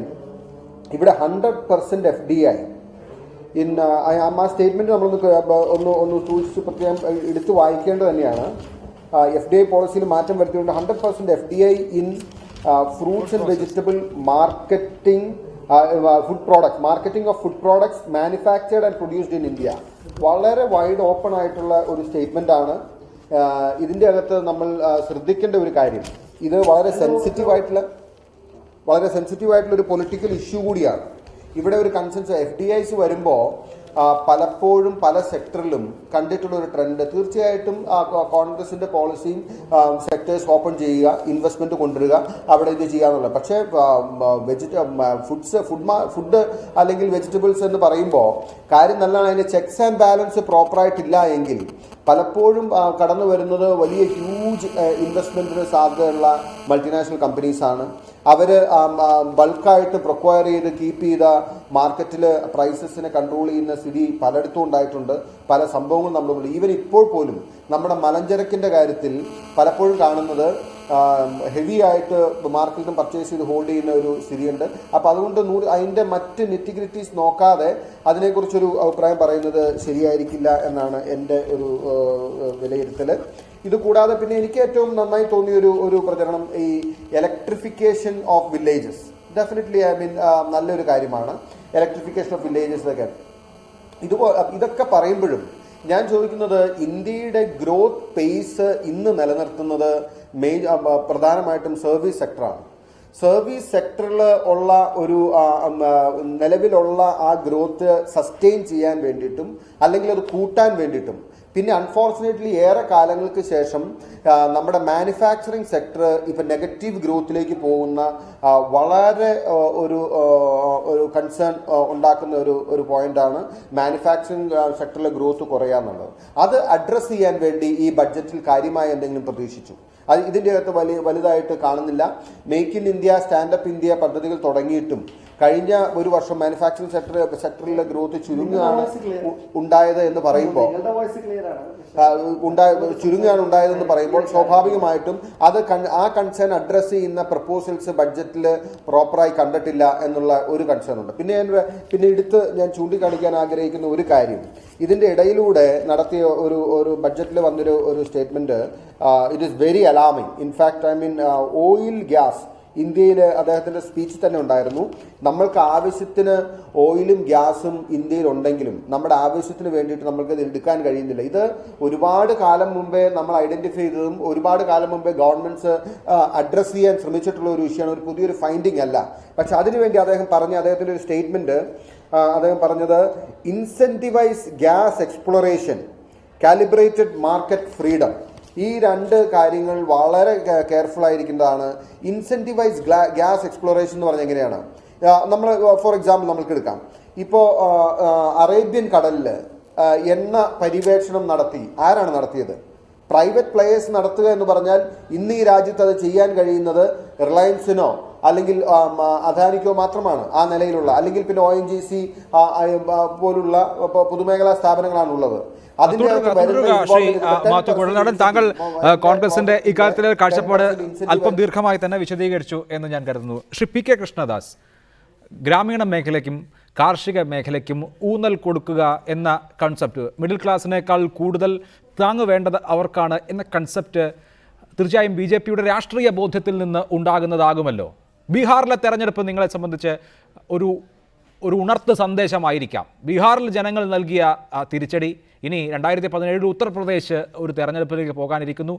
ഇവിടെ 100% FDI ആ സ്റ്റേറ്റ്മെന്റ് നമ്മളൊന്ന് സൂക്ഷിച്ച് പ്രത്യേകം എടുത്ത് വായിക്കേണ്ടത് തന്നെയാണ്. FDI പോളിസിയിൽ മാറ്റം വരുത്തിയുണ്ട്. 100% FDI in fruits and vegetable marketing, food products, marketing of food products manufactured and produced in India. വളരെ വൈഡ് ഓപ്പൺ ആയിട്ടുള്ള ഒരു സ്റ്റേറ്റ്മെന്റ് ആണ്. ഇതിൻ്റെ അകത്ത് നമ്മൾ ശ്രദ്ധിക്കേണ്ട ഒരു കാര്യം, ഇത് വളരെ സെൻസിറ്റീവ് ആയിട്ടുള്ള ഒരു പൊളിറ്റിക്കൽ ഇഷ്യൂ കൂടിയാണ്. ഇവിടെ ഒരു കൺസെൻസസ് FDIs വരുമ്പോൾ പലപ്പോഴും പല സെക്ടറിലും കണ്ടിട്ടുള്ള ഒരു ട്രെൻഡ്, തീർച്ചയായിട്ടും കോൺഗ്രസിന്റെ പോളിസിയും സെക്ടേഴ്സ് ഓപ്പൺ ചെയ്യുക, ഇൻവെസ്റ്റ്മെന്റ് കൊണ്ടുവരിക, അവിടെ ഇത് ചെയ്യാന്നുള്ളത്. പക്ഷേ ഫുഡ് അല്ലെങ്കിൽ വെജിറ്റബിൾസ് എന്ന് പറയുമ്പോൾ കാര്യം നല്ലതാണ്. അതിന്റെ ചെക്സ് ആൻഡ് ബാലൻസ് പ്രോപ്പറായിട്ടില്ല എങ്കിൽ പലപ്പോഴും കടന്നു വരുന്നത് വലിയ ഹ്യൂജ് ഇൻവെസ്റ്റ്മെന്റിന് സാധ്യതയുള്ള മൾട്ടിനാഷണൽ കമ്പനീസാണ്. അവർ ബൾക്കായിട്ട് പ്രൊക്വയർ ചെയ്ത് കീപ്പ് ചെയ്ത മാർക്കറ്റിൽ പ്രൈസസിനെ കൺട്രോൾ ചെയ്യുന്ന സ്ഥിതി പലയിടത്തും ഉണ്ടായിട്ടുണ്ട്. പല സംഭവങ്ങളും നമ്മൾ ഈവൻ ഇപ്പോൾ പോലും നമ്മുടെ മലഞ്ചരക്കിൻ്റെ കാര്യത്തിൽ പലപ്പോഴും കാണുന്നത് ഹെവി ആയിട്ട് മാർക്കറ്റിൽ നിന്ന് പർച്ചേസ് ചെയ്ത് ഹോൾഡ് ചെയ്യുന്ന ഒരു സ്ഥിതിയുണ്ട്. അപ്പോൾ അതുകൊണ്ട് അതിൻ്റെ മറ്റ് നെറ്റിഗ്രിറ്റീസ് നോക്കാതെ അതിനെക്കുറിച്ചൊരു അഭിപ്രായം പറയുന്നത് ശരിയായിരിക്കില്ല എന്നാണ് എൻ്റെ ഒരു വിലയിരുത്തൽ. ഇതുകൂടാതെ പിന്നെ എനിക്ക് ഏറ്റവും നന്നായി തോന്നിയ ഒരു പ്രചരണം ഈ ഇലക്ട്രിഫിക്കേഷൻ ഓഫ് വില്ലേജസ്. ഡെഫിനറ്റ്ലി നല്ലൊരു കാര്യമാണ് ഇലക്ട്രിഫിക്കേഷൻ ഓഫ് വില്ലേജസ് ഒക്കെ. ഇതൊക്കെ പറയുമ്പോഴും ഞാൻ ചോദിക്കുന്നത്, ഇന്ത്യയുടെ ഗ്രോത്ത് പേസ് ഇന്ന് നിലനിർത്തുന്നത് പ്രധാനമായിട്ടും സർവീസ് സെക്ടറാണ്. സർവീസ് സെക്ടറിൽ ഉള്ള ഒരു നിലവിലുള്ള ആ ഗ്രോത്ത് സസ്റ്റെയിൻ ചെയ്യാൻ വേണ്ടിയിട്ടും അല്ലെങ്കിൽ അത് കൂട്ടാൻ വേണ്ടിയിട്ടും പിന്നെ അൺഫോർച്ചുനേറ്റ്ലി ഏറെ കാലങ്ങൾക്ക് ശേഷം നമ്മുടെ മാനുഫാക്ചറിങ് സെക്ടർ ഇപ്പം നെഗറ്റീവ് ഗ്രോത്തിലേക്ക് പോകുന്ന വളരെ ഒരു കൺസേൺ ഉണ്ടാക്കുന്ന ഒരു പോയിന്റാണ് മാനുഫാക്ചറിങ് സെക്ടറിലെ ഗ്രോത്ത് കുറയുക എന്നുള്ളത്. അത് അഡ്രസ്സ് ചെയ്യാൻ വേണ്ടി ഈ ബഡ്ജറ്റിൽ കാര്യമായ എന്തെങ്കിലും പ്രതീക്ഷിച്ചു? അത് ഇതിൻ്റെ അകത്ത് വലുതായിട്ട് കാണുന്നില്ല. Make in India, standup India പദ്ധതികൾ തുടങ്ങിയിട്ടും കഴിഞ്ഞ ഒരു വർഷം മാനുഫാക്ചറിങ് സെക്ടറിലെ ഗ്രോത്ത് ചുരുങ്ങുകയാണ് ഉണ്ടായത് എന്ന് പറയുമ്പോൾ ഉണ്ടായതെന്ന് പറയുമ്പോൾ സ്വാഭാവികമായിട്ടും അത് ആ കൺസേൺ അഡ്രസ്സ് ചെയ്യുന്ന പ്രപ്പോസൽസ് ബഡ്ജറ്റിൽ പ്രോപ്പറായി കണ്ടിട്ടില്ല എന്നുള്ള ഒരു കൺസേൺ ഉണ്ട്. പിന്നെ ഞാൻ ചൂണ്ടിക്കാണിക്കാൻ ആഗ്രഹിക്കുന്ന ഒരു കാര്യം, ഇതിൻ്റെ ഇടയിലൂടെ നടത്തിയ ഒരു ബഡ്ജറ്റിൽ വന്നൊരു statement, it is very alarming. In fact oil gas ഇന്ത്യയിൽ അദ്ദേഹത്തിൻ്റെ സ്പീച്ച് തന്നെ ഉണ്ടായിരുന്നു. നമ്മൾക്ക് ആവശ്യത്തിന് ഓയിലും ഗ്യാസും ഇന്ത്യയിൽ ഉണ്ടെങ്കിലും നമ്മുടെ ആവശ്യത്തിന് വേണ്ടിയിട്ട് നമ്മൾക്ക് ഇത് എടുക്കാൻ കഴിയുന്നില്ല. ഇത് ഒരുപാട് കാലം മുമ്പേ നമ്മൾ ഐഡന്റിഫൈ ചെയ്തതും ഒരുപാട് കാലം മുമ്പേ ഗവൺമെന്റ്സ് അഡ്രസ്സ് ചെയ്യാൻ ശ്രമിച്ചിട്ടുള്ള ഒരു വിഷയമാണ്, ഒരു പുതിയൊരു ഫൈൻഡിങ് അല്ല. പക്ഷെ അതിനുവേണ്ടി അദ്ദേഹത്തിൻ്റെ ഒരു സ്റ്റേറ്റ്മെന്റ് അദ്ദേഹം പറഞ്ഞത് incentivise gas exploration, calibrated market freedom. ഈ രണ്ട് കാര്യങ്ങൾ വളരെ കെയർഫുൾ ആയിരിക്കേണ്ടതാണ്. ഇൻസെന്റിവൈസ് ഗ്യാസ് എക്സ്പ്ലോറേഷൻ എന്ന് പറഞ്ഞാൽ എങ്ങനെയാണ്? നമ്മൾ ഫോർ എക്സാമ്പിൾ നമ്മൾക്ക് എടുക്കാം. ഇപ്പോൾ അറേബ്യൻ കടലിൽ എണ്ണ പര്യവേക്ഷണം ആരാണ് നടത്തിയത്? പ്രൈവറ്റ് പ്ലേയേഴ്സ് നടത്തുക എന്ന് പറഞ്ഞാൽ ഇന്ന് ഈ രാജ്യത്ത് അത് ചെയ്യാൻ കഴിയുന്നത് റിലയൻസിനോ അല്ലെങ്കിൽ അദാനിക്കോ മാത്രമാണ് ആ നിലയിലുള്ള, അല്ലെങ്കിൽ പിന്നെ ONGC പോലുള്ള പൊതുമേഖലാ സ്ഥാപനങ്ങളാണുള്ളത്. താങ്കൾ കോൺഗ്രസിന്റെ ഇക്കാര്യത്തിലെ കാഴ്ചപ്പാട് അല്പം ദീർഘമായി തന്നെ വിശദീകരിച്ചു എന്ന് ഞാൻ കരുതുന്നു. ശ്രീ PK കൃഷ്ണദാസ്, ഗ്രാമീണ മേഖലയ്ക്കും കാർഷിക മേഖലയ്ക്കും ഊന്നൽ കൊടുക്കുക എന്ന കൺസെപ്റ്റ്, മിഡിൽ ക്ലാസ്സിനേക്കാൾ കൂടുതൽ താങ്ങ് വേണ്ടത് അവർക്കാണ് എന്ന കൺസെപ്റ്റ് തീർച്ചയായും BJPയുടെ രാഷ്ട്രീയ ബോധ്യത്തിൽ നിന്ന് ഉണ്ടാകുന്നതാകുമല്ലോ. ബീഹാറിലെ തെരഞ്ഞെടുപ്പ് നിങ്ങളെ സംബന്ധിച്ച് ഒരു ഉണർത്ത് സന്ദേശമായിരിക്കാം. ബീഹാറിൽ ജനങ്ങൾ നൽകിയ തിരിച്ചടി ഇനി 2017 ഉത്തർപ്രദേശ് ഒരു തെരഞ്ഞെടുപ്പിലേക്ക് പോകാനിരിക്കുന്നു.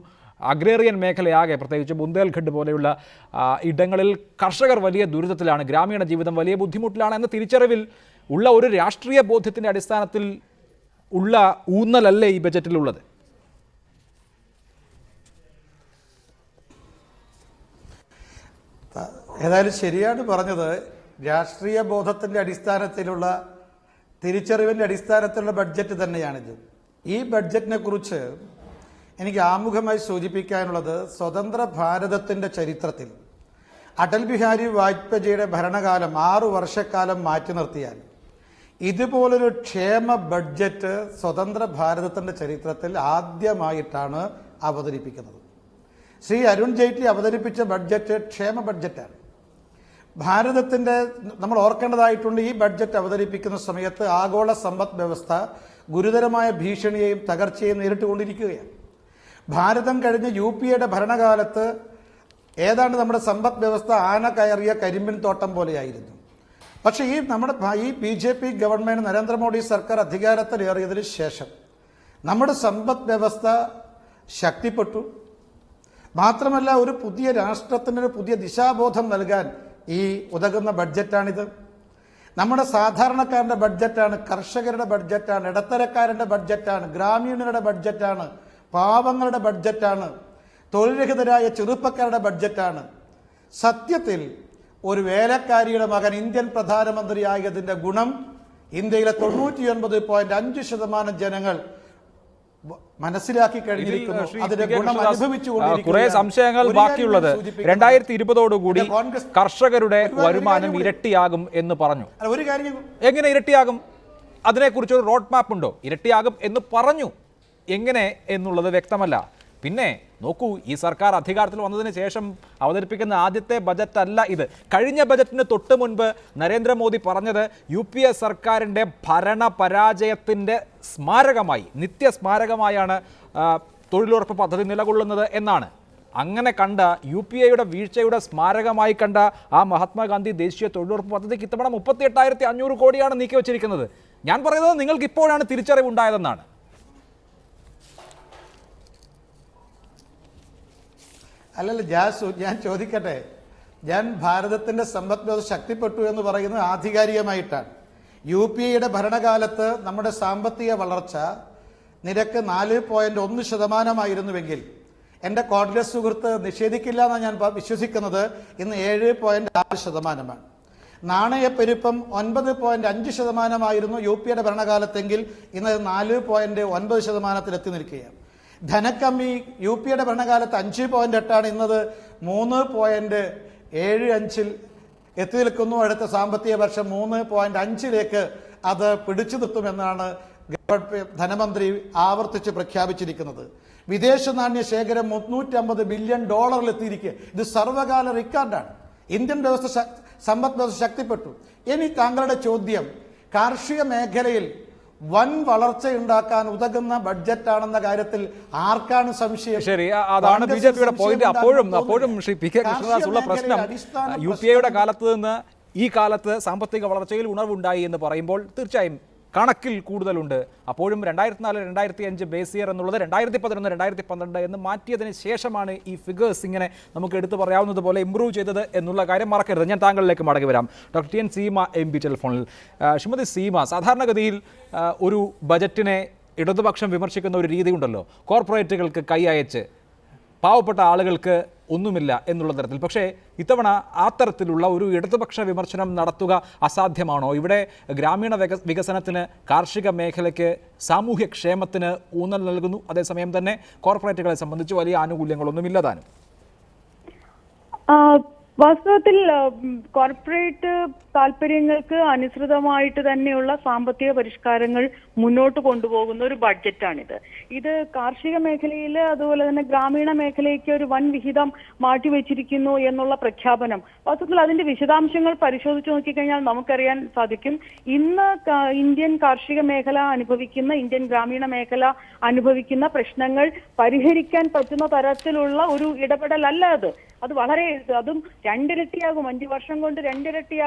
അഗ്രേറിയൻ മേഖലയാകെ, പ്രത്യേകിച്ച് ബുന്ദേൽഖണ്ഡ് പോലെയുള്ള ഇടങ്ങളിൽ കർഷകർ വലിയ ദുരിതത്തിലാണ്, ഗ്രാമീണ ജീവിതം വലിയ ബുദ്ധിമുട്ടിലാണ് എന്ന തിരിച്ചറിവിൽ ഉള്ള ഒരു രാഷ്ട്രീയ ബോധ്യത്തിൻ്റെ അടിസ്ഥാനത്തിൽ ഉള്ള ഊന്നലല്ലേ ഈ ബജറ്റിലുള്ളത്? ഏതായാലും ശരിയാണ് പറഞ്ഞത്. രാഷ്ട്രീയ ബോധത്തിൻ്റെ അടിസ്ഥാനത്തിലുള്ള തിരിച്ചറിവിൻ്റെ അടിസ്ഥാനത്തിലുള്ള ബഡ്ജറ്റ് തന്നെയാണിത്. ഈ ബഡ്ജറ്റിനെ കുറിച്ച് എനിക്ക് ആമുഖമായി സൂചിപ്പിക്കാനുള്ളത്, സ്വതന്ത്ര ഭാരതത്തിൻ്റെ ചരിത്രത്തിൽ അടൽ ബിഹാരി വാജ്പേയിയുടെ ഭരണകാലം 6 വർഷക്കാലം മാറ്റി നിർത്തിയാൽ ഇതുപോലൊരു ക്ഷേമ ബഡ്ജറ്റ് സ്വതന്ത്ര ഭാരതത്തിൻ്റെ ചരിത്രത്തിൽ ആദ്യമായിട്ടാണ് അവതരിപ്പിക്കുന്നത്. ശ്രീ അരുൺ ജെയ്റ്റ്ലി അവതരിപ്പിച്ച ബഡ്ജറ്റ് ക്ഷേമ ബഡ്ജറ്റാണ്. ഭാരതത്തിൻ്റെ നമ്മൾ ഓർക്കേണ്ടതായിട്ടുണ്ട്, ഈ ബഡ്ജറ്റ് അവതരിപ്പിക്കുന്ന സമയത്ത് ആഗോള സമ്പദ് വ്യവസ്ഥ ഗുരുതരമായ ഭീഷണിയെയും തകർച്ചയെയും നേരിട്ടുകൊണ്ടിരിക്കുകയാണ്. ഭാരതം കഴിഞ്ഞ UPAയുടെ ഭരണകാലത്ത് ഏതാണ്ട് നമ്മുടെ സമ്പദ് വ്യവസ്ഥ ആന കയറിയ കരിമ്പിൻ തോട്ടം പോലെയായിരുന്നു. പക്ഷേ ഈ BJP ഗവൺമെന്റ്, നരേന്ദ്രമോദി സർക്കാർ അധികാരത്തിലേറിയതിനു ശേഷം നമ്മുടെ സമ്പദ് വ്യവസ്ഥ ശക്തിപ്പെട്ടു. മാത്രമല്ല, ഒരു പുതിയ രാഷ്ട്രത്തിന് ഒരു പുതിയ ദിശാബോധം നൽകാൻ ഈ ഉതകുന്ന ബഡ്ജറ്റാണിത്. നമ്മുടെ സാധാരണക്കാരൻ്റെ ബഡ്ജറ്റാണ്, കർഷകരുടെ ബഡ്ജറ്റാണ്, ഇടത്തരക്കാരൻ്റെ ബഡ്ജറ്റാണ്, ഗ്രാമീണരുടെ ബഡ്ജറ്റാണ്, പാവങ്ങളുടെ ബഡ്ജറ്റാണ്, തൊഴിൽരഹിതരായ ചെറുപ്പക്കാരുടെ ബഡ്ജറ്റാണ്. സത്യത്തിൽ ഒരു വേലക്കാരിയുടെ മകൻ ഇന്ത്യൻ പ്രധാനമന്ത്രിയായതിൻ്റെ ഗുണം ഇന്ത്യയിലെ 99.5% ജനങ്ങൾ മനസ്സിലാക്കി കഴിഞ്ഞിരിക്കുന്നു. അതിന്റെ ഗുണം അനുഭവിച്ചുകൊണ്ടിരിക്കുന്നു. കുറെ സംശയങ്ങൾ ബാക്കിയുള്ളത് 2020ഓടുകൂടി കർഷകരുടെ വരുമാനം ഇരട്ടിയാകും എന്ന് പറഞ്ഞു. ഒരു കാര്യം, എങ്ങനെ ഇരട്ടിയാകും? അതിനെക്കുറിച്ച് ഒരു റോഡ് മാപ്പ് ഉണ്ടോ? ഇരട്ടിയാകും എന്ന് പറഞ്ഞു, എങ്ങനെ എന്നുള്ളത് വ്യക്തമല്ല. പിന്നെ നോക്കൂ, ഈ സർക്കാർ അധികാരത്തിൽ വന്നതിന് ശേഷം അവതരിപ്പിക്കുന്ന ആദ്യത്തെ ബജറ്റ് അല്ല ഇത്. കഴിഞ്ഞ ബജറ്റിന് തൊട്ട് മുൻപ് നരേന്ദ്രമോദി പറഞ്ഞത് UPA സർക്കാരിൻ്റെ ഭരണ പരാജയത്തിൻ്റെ സ്മാരകമായി, നിത്യസ്മാരകമായാണ് തൊഴിലുറപ്പ് പദ്ധതി നിലകൊള്ളുന്നത് എന്നാണ്. അങ്ങനെ കണ്ട UPAയുടെ വീഴ്ചയുടെ സ്മാരകമായി കണ്ട ആ മഹാത്മാഗാന്ധി ദേശീയ തൊഴിലുറപ്പ് പദ്ധതിക്ക് ഇത്തവണ 38,500 കോടിയാണ് നീക്കി വച്ചിരിക്കുന്നത്. ഞാൻ പറയുന്നത് നിങ്ങൾക്ക് ഇപ്പോഴാണ് തിരിച്ചറിവുണ്ടായതെന്നാണ്. അല്ലല്ല, ഞാൻ ചോദിക്കട്ടെ, ഞാൻ ഭാരതത്തിൻ്റെ സമ്പദ് വ്യവസ്ഥ ശക്തിപ്പെട്ടു എന്ന് പറയുന്നത് ആധികാരികമായിട്ടാണ്. UPAയുടെ ഭരണകാലത്ത് നമ്മുടെ സാമ്പത്തിക വളർച്ച നിരക്ക് 4.1% എൻ്റെ കോൺഗ്രസ് സുഹൃത്ത് നിഷേധിക്കില്ല എന്നാണ് ഞാൻ വിശ്വസിക്കുന്നത്. ഇന്ന് 7.6%. നാണയപ്പെരുപ്പം 9.5% UPAയുടെ ഭരണകാലത്തെങ്കിൽ ഇന്ന് 4.9% നിൽക്കുകയാണ്. ധനക്കമ്മി UPAയുടെ ഭരണകാലത്ത് 5.8 ഇന്നത് 3.75 എത്തി നിൽക്കുന്നു. അടുത്ത സാമ്പത്തിക വർഷം 3.5 അത് പിടിച്ചു നിർത്തുമെന്നാണ് ധനമന്ത്രി ആവർത്തിച്ച് പ്രഖ്യാപിച്ചിരിക്കുന്നത്. വിദേശ നാണ്യ ശേഖരം $350 ബില്യൺ എത്തിയിരിക്കുക. ഇത് സർവകാല റെക്കോർഡാണ്. ഇന്ത്യൻ സമ്പദ് വ്യവസ്ഥ ശക്തിപ്പെട്ടു. ഇനി താങ്കളുടെ ചോദ്യം, കാർഷിക മേഖലയിൽ വൻ വളർച്ചയുണ്ടാക്കാൻ ഉതകുന്ന ബഡ്ജറ്റാണെന്ന കാര്യത്തിൽ ആർക്കാണ് സംശയം? ശരി, അതാണ് ബി ജെ പിയുടെ പോയിന്റ്. അപ്പോഴും ശ്രീ പി കെ കൃഷ്ണദാസ് ഉള്ള പ്രശ്നം UPA കാലത്ത് നിന്ന് ഈ കാലത്ത് സാമ്പത്തിക വളർച്ചയിൽ ഉണർവുണ്ടായി എന്ന് പറയുമ്പോൾ തീർച്ചയായും കണക്കിൽ കൂടുതലുണ്ട്. അപ്പോഴും 2004-2005 ബേസ് ഇയർ എന്നുള്ളത് 2011-2012 എന്ന് മാറ്റിയതിന് ശേഷമാണ് ഈ ഫിഗേഴ്സ് ഇങ്ങനെ നമുക്ക് എടുത്തു പറയാവുന്നതുപോലെ ഇംപ്രൂവ് ചെയ്തത് എന്നുള്ള കാര്യം മറക്കരുത്. ഞാൻ താങ്കളിലേക്ക് മടങ്ങി വരാം. Doctor T N Seema MP ടെലിഫോണിൽ. ശ്രീമതി സീമ, സാധാരണഗതിയിൽ ഒരു ബജറ്റിനെ ഇടതുപക്ഷം വിമർശിക്കുന്ന ഒരു രീതി ഉണ്ടല്ലോ, കോർപ്പറേറ്റുകൾക്ക് കൈ അയച്ച് പാവപ്പെട്ട ആളുകൾക്ക് ഒന്നുമില്ല എന്നുള്ള തരത്തിൽ. പക്ഷേ ഇത്തവണ ആ തരത്തിലുള്ള ഒരു ഇടതുപക്ഷ വിമർശനം നടത്തുക അസാധ്യമാണോ? ഇവിടെ ഗ്രാമീണ വികസനത്തിന്, കാർഷിക മേഖലയ്ക്ക്, സാമൂഹ്യക്ഷേമത്തിന് ഊന്നൽ നൽകുന്നു, അതേസമയം തന്നെ കോർപ്പറേറ്റുകളെ സംബന്ധിച്ച് വലിയ ആനുകൂല്യങ്ങളൊന്നുമില്ല താനും. വാസ്തവത്തിൽ കോർപ്പറേറ്റ് താല്പര്യങ്ങൾക്ക് അനുസൃതമായിട്ട് തന്നെയുള്ള സാമ്പത്തിക പരിഷ്കാരങ്ങൾ മുന്നോട്ട് കൊണ്ടുപോകുന്ന ഒരു ബഡ്ജറ്റാണിത്. ഇത് കാർഷിക മേഖലയിൽ അതുപോലെ തന്നെ ഗ്രാമീണ മേഖലയ്ക്ക് ഒരു വൻ വിഹിതം മാറ്റിവെച്ചിരിക്കുന്നു എന്നുള്ള പ്രഖ്യാപനം, വാസ്തവത്തിൽ അതിന്റെ വിശദാംശങ്ങൾ പരിശോധിച്ച് നോക്കിക്കഴിഞ്ഞാൽ നമുക്കറിയാൻ സാധിക്കും. ഇന്ന് ഇന്ത്യൻ കാർഷിക മേഖല അനുഭവിക്കുന്ന, ഇന്ത്യൻ ഗ്രാമീണ മേഖല അനുഭവിക്കുന്ന പ്രശ്നങ്ങൾ പരിഹരിക്കാൻ പറ്റുന്ന തരത്തിലുള്ള ഒരു ഇടപെടലല്ല അത്. അത് വളരെ, അതും 2 ഇരട്ടിയാകും, 5 വർഷം കൊണ്ട് 2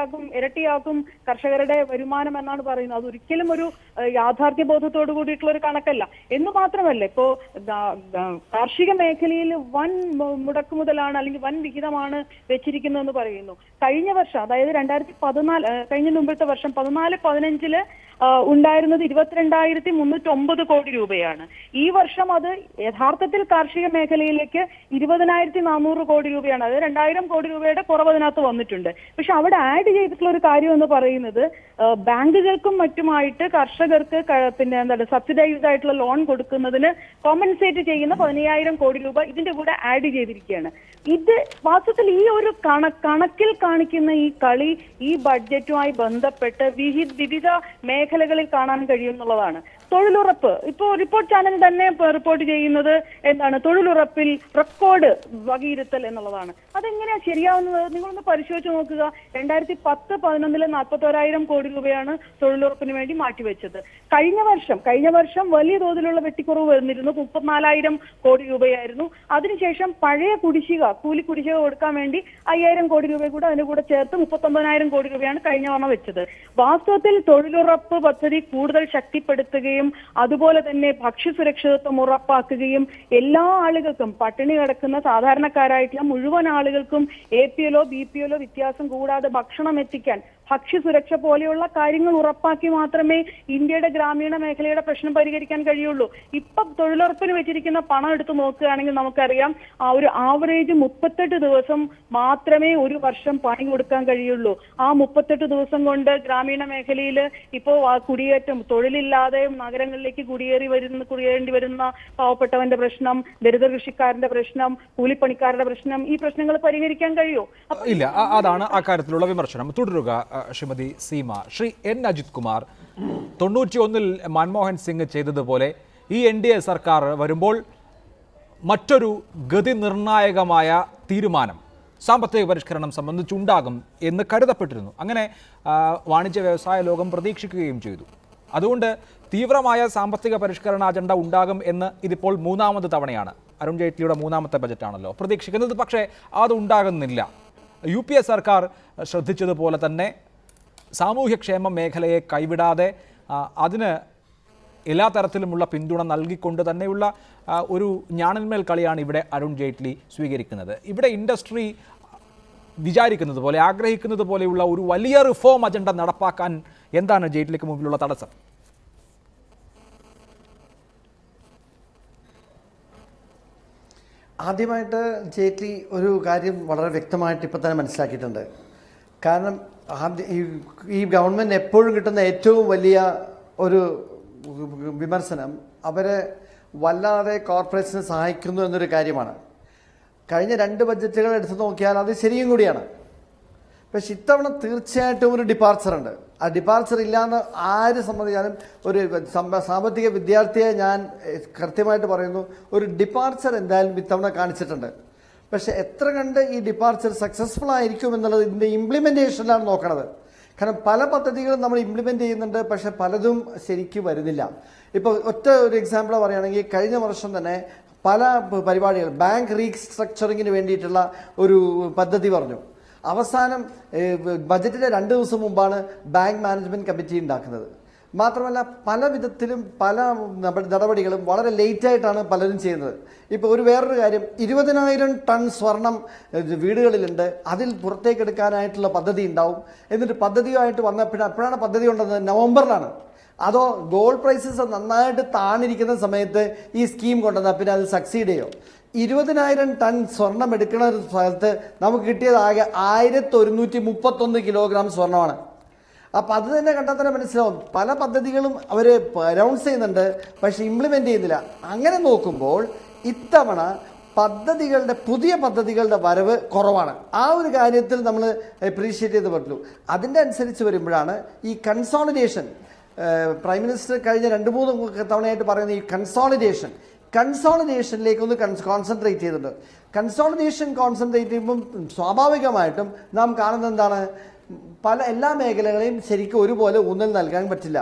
ഇരട്ടിയാകും കർഷകരുടെ വരുമാനം എന്നാണ് പറയുന്നത്. അതൊരിക്കലും ഒരു യാഥാർത്ഥ്യ ബോധത്തോടു കൂടിയിട്ടുള്ള ഒരു കണക്കല്ല. എന്ന് മാത്രമല്ല, ഇപ്പോ കാർഷിക മേഖലയിൽ വൻ മുടക്കുമുതലാണ് അല്ലെങ്കിൽ വൻ വിഹിതമാണ് വെച്ചിരിക്കുന്നതെന്ന് പറയുന്നു. കഴിഞ്ഞ വർഷം, അതായത് 2014, കഴിഞ്ഞ മുമ്പത്തെ വർഷം 14-15 ഉണ്ടായിരുന്നത് 22,309 കോടി രൂപയാണ്. ഈ വർഷം അത് യഥാർത്ഥത്തിൽ കാർഷിക മേഖലയിലേക്ക് 20,400 കോടി രൂപയാണ്. അത് 2,000 കോടി രൂപയുടെ കുറവ് അതിനകത്ത് വന്നിട്ടുണ്ട്. പക്ഷെ അവിടെ ആഡ് ചെയ്തിട്ടുള്ള ഒരു കാര്യം എന്ന് പറയുന്നത്, ബാങ്കുകൾക്കും മറ്റുമായിട്ട് കർഷകർക്ക് പിന്നെ എന്താണ് സബ്സിഡൈസ്ഡ് ആയിട്ടുള്ള ലോൺ കൊടുക്കുന്നതിന് കോമ്പൻസേറ്റ് ചെയ്യുന്ന 15,000 കോടി രൂപ ഇതിന്റെ കൂടെ ആഡ് ചെയ്തിരിക്കുകയാണ്. ഇത് വാസ്തവത്തിൽ ഈ ഒരു കണക്കിൽ കാണിക്കുന്ന ഈ കളി ഈ ബഡ്ജറ്റുമായി ബന്ധപ്പെട്ട് വിവിധ മേഖലകളിൽ കാണാൻ കഴിയുന്നുള്ളതാണ്. തൊഴിലുറപ്പ്, ഇപ്പോൾ റിപ്പോർട്ട് ചാനൽ തന്നെ റിപ്പോർട്ട് ചെയ്യുന്നത് എന്താണ്, തൊഴിലുറപ്പിൽ റെക്കോർഡ് വകയിരുത്തൽ എന്നുള്ളതാണ്. അതെങ്ങനെയാ ശരിയാവുന്നത്? നിങ്ങളൊന്ന് പരിശോധിച്ച് നോക്കുക. 2010-11 41,000 കോടി രൂപയാണ് തൊഴിലുറപ്പിന് വേണ്ടി മാറ്റിവെച്ചത്. കഴിഞ്ഞ വർഷം വലിയ തോതിലുള്ള വെട്ടിക്കുറവ് വന്നിരുന്നു, 34,000 കോടി രൂപയായിരുന്നു. അതിനുശേഷം പഴയ കൂലി കുടിശ്ശിക കൊടുക്കാൻ വേണ്ടി 5,000 കോടി രൂപ കൂടെ അതിന്റെ കൂടെ ചേർത്ത് 39,000 കോടി രൂപയാണ് കഴിഞ്ഞ തവണ വെച്ചത്. വാസ്തവത്തിൽ തൊഴിലുറപ്പ് പദ്ധതി കൂടുതൽ ശക്തിപ്പെടുത്തുകയും അതുപോലെ തന്നെ ഭക്ഷ്യസുരക്ഷിതത്വം ഉറപ്പാക്കുകയും എല്ലാ ആളുകൾക്കും, പട്ടിണി കിടക്കുന്ന സാധാരണക്കാരായിട്ടുള്ള മുഴുവൻ ആളുകൾക്കും APL BPL വ്യത്യാസം കൂടാതെ ഭക്ഷണം എത്തിക്കാൻ, ഭക്ഷ്യസുരക്ഷ പോലെയുള്ള കാര്യങ്ങൾ ഉറപ്പാക്കി മാത്രമേ ഇന്ത്യയുടെ ഗ്രാമീണ മേഖലയുടെ പ്രശ്നം പരിഹരിക്കാൻ കഴിയുള്ളൂ. ഇപ്പം തൊഴിലുറപ്പിന് വെച്ചിരിക്കുന്ന പണം എടുത്ത് നോക്കുകയാണെങ്കിൽ നമുക്കറിയാം, ആ ഒരു ആവറേജ് 38 ദിവസം മാത്രമേ ഒരു വർഷം പണി കൊടുക്കാൻ കഴിയുള്ളൂ. ആ 38 ദിവസം കൊണ്ട് ഗ്രാമീണ മേഖലയിൽ ഇപ്പോൾ കുടിയേറ്റം, തൊഴിലില്ലാതെ നഗരങ്ങളിലേക്ക് കുടിയേറേണ്ടി വരുന്ന പാവപ്പെട്ടവന്റെ പ്രശ്നം, ദരിദ്ര കൃഷിക്കാരന്റെ പ്രശ്നം, കൂലിപ്പണിക്കാരുടെ പ്രശ്നം, ഈ പ്രശ്നങ്ങൾ പരിഹരിക്കാൻ കഴിയുമോ? ഇല്ല, അതാണ് അക്കാര്യത്തിലുള്ള വിമർശനം. തുടരുക ശ്രീമതി സീമ. ശ്രീ N. അജിത് കുമാർ, 91-ൽ മൻമോഹൻ സിംഗ് ചെയ്തതുപോലെ ഈ NDA സർക്കാർ വരുമ്പോൾ മറ്റൊരു ഗതി നിർണായകമായ തീരുമാനം സാമ്പത്തിക പരിഷ്കരണം സംബന്ധിച്ചുണ്ടാകും എന്ന് കരുതപ്പെട്ടിരുന്നു. അങ്ങനെ വാണിജ്യ വ്യവസായ ലോകം പ്രതീക്ഷിക്കുകയും ചെയ്തു. അതുകൊണ്ട് തീവ്രമായ സാമ്പത്തിക പരിഷ്കരണ അജണ്ട ഉണ്ടാകും എന്ന് ഇതിപ്പോൾ 3ാമത് തവണയാണ്, അരുൺ ജെയ്റ്റ്ലിയുടെ 3ാമത്തെ ബജറ്റാണല്ലോ പ്രതീക്ഷിക്കുന്നത്. പക്ഷേ അത് ഉണ്ടാകുന്നില്ല. UPA സർക്കാർ ശ്രദ്ധിച്ചതുപോലെ തന്നെ സാമൂഹ്യക്ഷേമ മേഖലയെ കൈവിടാതെ അതിന് എല്ലാ തരത്തിലുമുള്ള പിന്തുണ നൽകിക്കൊണ്ട് തന്നെയുള്ള ഒരു ഞാണന്മേൽ കളിയാണ് ഇവിടെ അരുൺ ജെയ്റ്റ്ലി സ്വീകരിക്കുന്നത്. ഇവിടെ ഇൻഡസ്ട്രി വിചാരിക്കുന്നത് പോലെ, ആഗ്രഹിക്കുന്നത് പോലെയുള്ള ഒരു വലിയ റിഫോം അജണ്ട നടപ്പാക്കാൻ എന്താണ് ജെയ്റ്റ്ലിക്ക് മുമ്പിലുള്ള തടസ്സം? ആദ്യമായിട്ട് ജെയ്റ്റ്ലി ഒരു കാര്യം വളരെ വ്യക്തമായിട്ട് ഇപ്പം തന്നെ മനസ്സിലാക്കിയിട്ടുണ്ട്. കാരണം ഈ ഗവൺമെൻറ് എപ്പോഴും കിട്ടുന്ന ഏറ്റവും വലിയ ഒരു വിമർശനം അവരെ വല്ലാതെ കോർപ്പറേഷനെ സഹായിക്കുന്നു എന്നൊരു കാര്യമാണ്. കഴിഞ്ഞ 2 ബഡ്ജറ്റുകൾ എടുത്തു നോക്കിയാൽ അത് ശരിയും കൂടിയാണ്. പക്ഷെ ഇത്തവണ തീർച്ചയായിട്ടും ഒരു ഡിപ്പാർച്ചർ ഉണ്ട്. ആ ഡിപ്പാർച്ചർ ഇല്ലയെന്ന് ആര് സമ്മതിച്ചാലും, ഒരു സാമ്പത്തിക വിദ്യാർത്ഥിയെ ഞാൻ കൃത്യമായിട്ട് പറയുന്നു, ഒരു ഡിപ്പാർച്ചർ എന്തായാലും ഇത്തവണ കാണിച്ചിട്ടുണ്ട്. പക്ഷെ എത്ര കണ്ട് ഈ ഡിപ്പാർച്ചർ സക്സസ്ഫുൾ ആയിരിക്കും എന്നുള്ളത് ഇതിൻ്റെ ഇംപ്ലിമെൻറ്റേഷനിലാണ് നോക്കണത്. കാരണം പല പദ്ധതികളും നമ്മൾ ഇംപ്ലിമെൻ്റ് ചെയ്യുന്നുണ്ട്, പക്ഷെ പലതും ശരിക്കും വരുന്നില്ല. ഇപ്പോൾ ഒറ്റ ഒരു എക്സാമ്പിൾ പറയുകയാണെങ്കിൽ കഴിഞ്ഞ വർഷം തന്നെ പല പരിപാടികൾ ബാങ്ക് റീസ്ട്രക്ചറിങ്ങിന് വേണ്ടിയിട്ടുള്ള ഒരു പദ്ധതി പറഞ്ഞു. അവസാനം ബജറ്റിൻ്റെ 2 ദിവസം മുമ്പാണ് ബാങ്ക് മാനേജ്മെൻറ്റ് കമ്മിറ്റി ഉണ്ടാക്കുന്നത്. മാത്രമല്ല പല വിധത്തിലും പല നടപടികളും വളരെ ലേറ്റായിട്ടാണ് പലരും ചെയ്യുന്നത്. ഇപ്പോൾ വേറൊരു കാര്യം, 20,000 ടൺ സ്വർണം വീടുകളിലുണ്ട്, അതിൽ പുറത്തേക്കെടുക്കാനായിട്ടുള്ള പദ്ധതി ഉണ്ടാവും. എന്നിട്ട് പദ്ധതിയുമായിട്ട് അപ്പോഴാണ് പദ്ധതി ഉണ്ടെന്നത് നവംബറിലാണ്. അതോ ഗോൾഡ് പ്രൈസസ് നന്നായിട്ട് താണിരിക്കുന്ന സമയത്ത് ഈ സ്കീം കൊണ്ടുവന്നാൽ പിന്നെ അത് സക്സീഡ് ചെയ്യോ? 20,000 ടൺ സ്വർണം എടുക്കുന്ന സ്ഥലത്ത് നമുക്ക് കിട്ടിയത് ആകെ 1131 കിലോഗ്രാം സ്വർണ്ണമാണ്. അപ്പം അത് തന്നെ കണ്ടാൽ തന്നെ മനസ്സിലാവും പല പദ്ധതികളും അവർ അനൗൺസ് ചെയ്യുന്നുണ്ട്, പക്ഷെ ഇംപ്ലിമെൻ്റ് ചെയ്യുന്നില്ല. അങ്ങനെ നോക്കുമ്പോൾ ഇത്തവണ പുതിയ പദ്ധതികളുടെ വരവ് കുറവാണ്. ആ ഒരു കാര്യത്തിൽ നമ്മൾ അപ്രീഷിയേറ്റ് ചെയ്ത് പറ്റുള്ളൂ. അതിൻ്റെ അനുസരിച്ച് വരുമ്പോഴാണ് ഈ കൺസോളിഡേഷൻ, പ്രൈം മിനിസ്റ്റർ കഴിഞ്ഞ 2-3 തവണയായിട്ട് പറയുന്ന ഈ കൺസോളിഡേഷനിലേക്ക് ഒന്ന് കോൺസെൻട്രേറ്റ് ചെയ്തിട്ടുണ്ട്. കൺസോളിഡേഷൻ കോൺസെൻട്രേറ്റ് ചെയ്യുമ്പം സ്വാഭാവികമായിട്ടും നാം കാണുന്നത് എന്താണ്, എല്ലാ മേഖലകളെയും ശരിക്കും ഒരുപോലെ ഊന്നൽ നൽകാൻ പറ്റില്ല.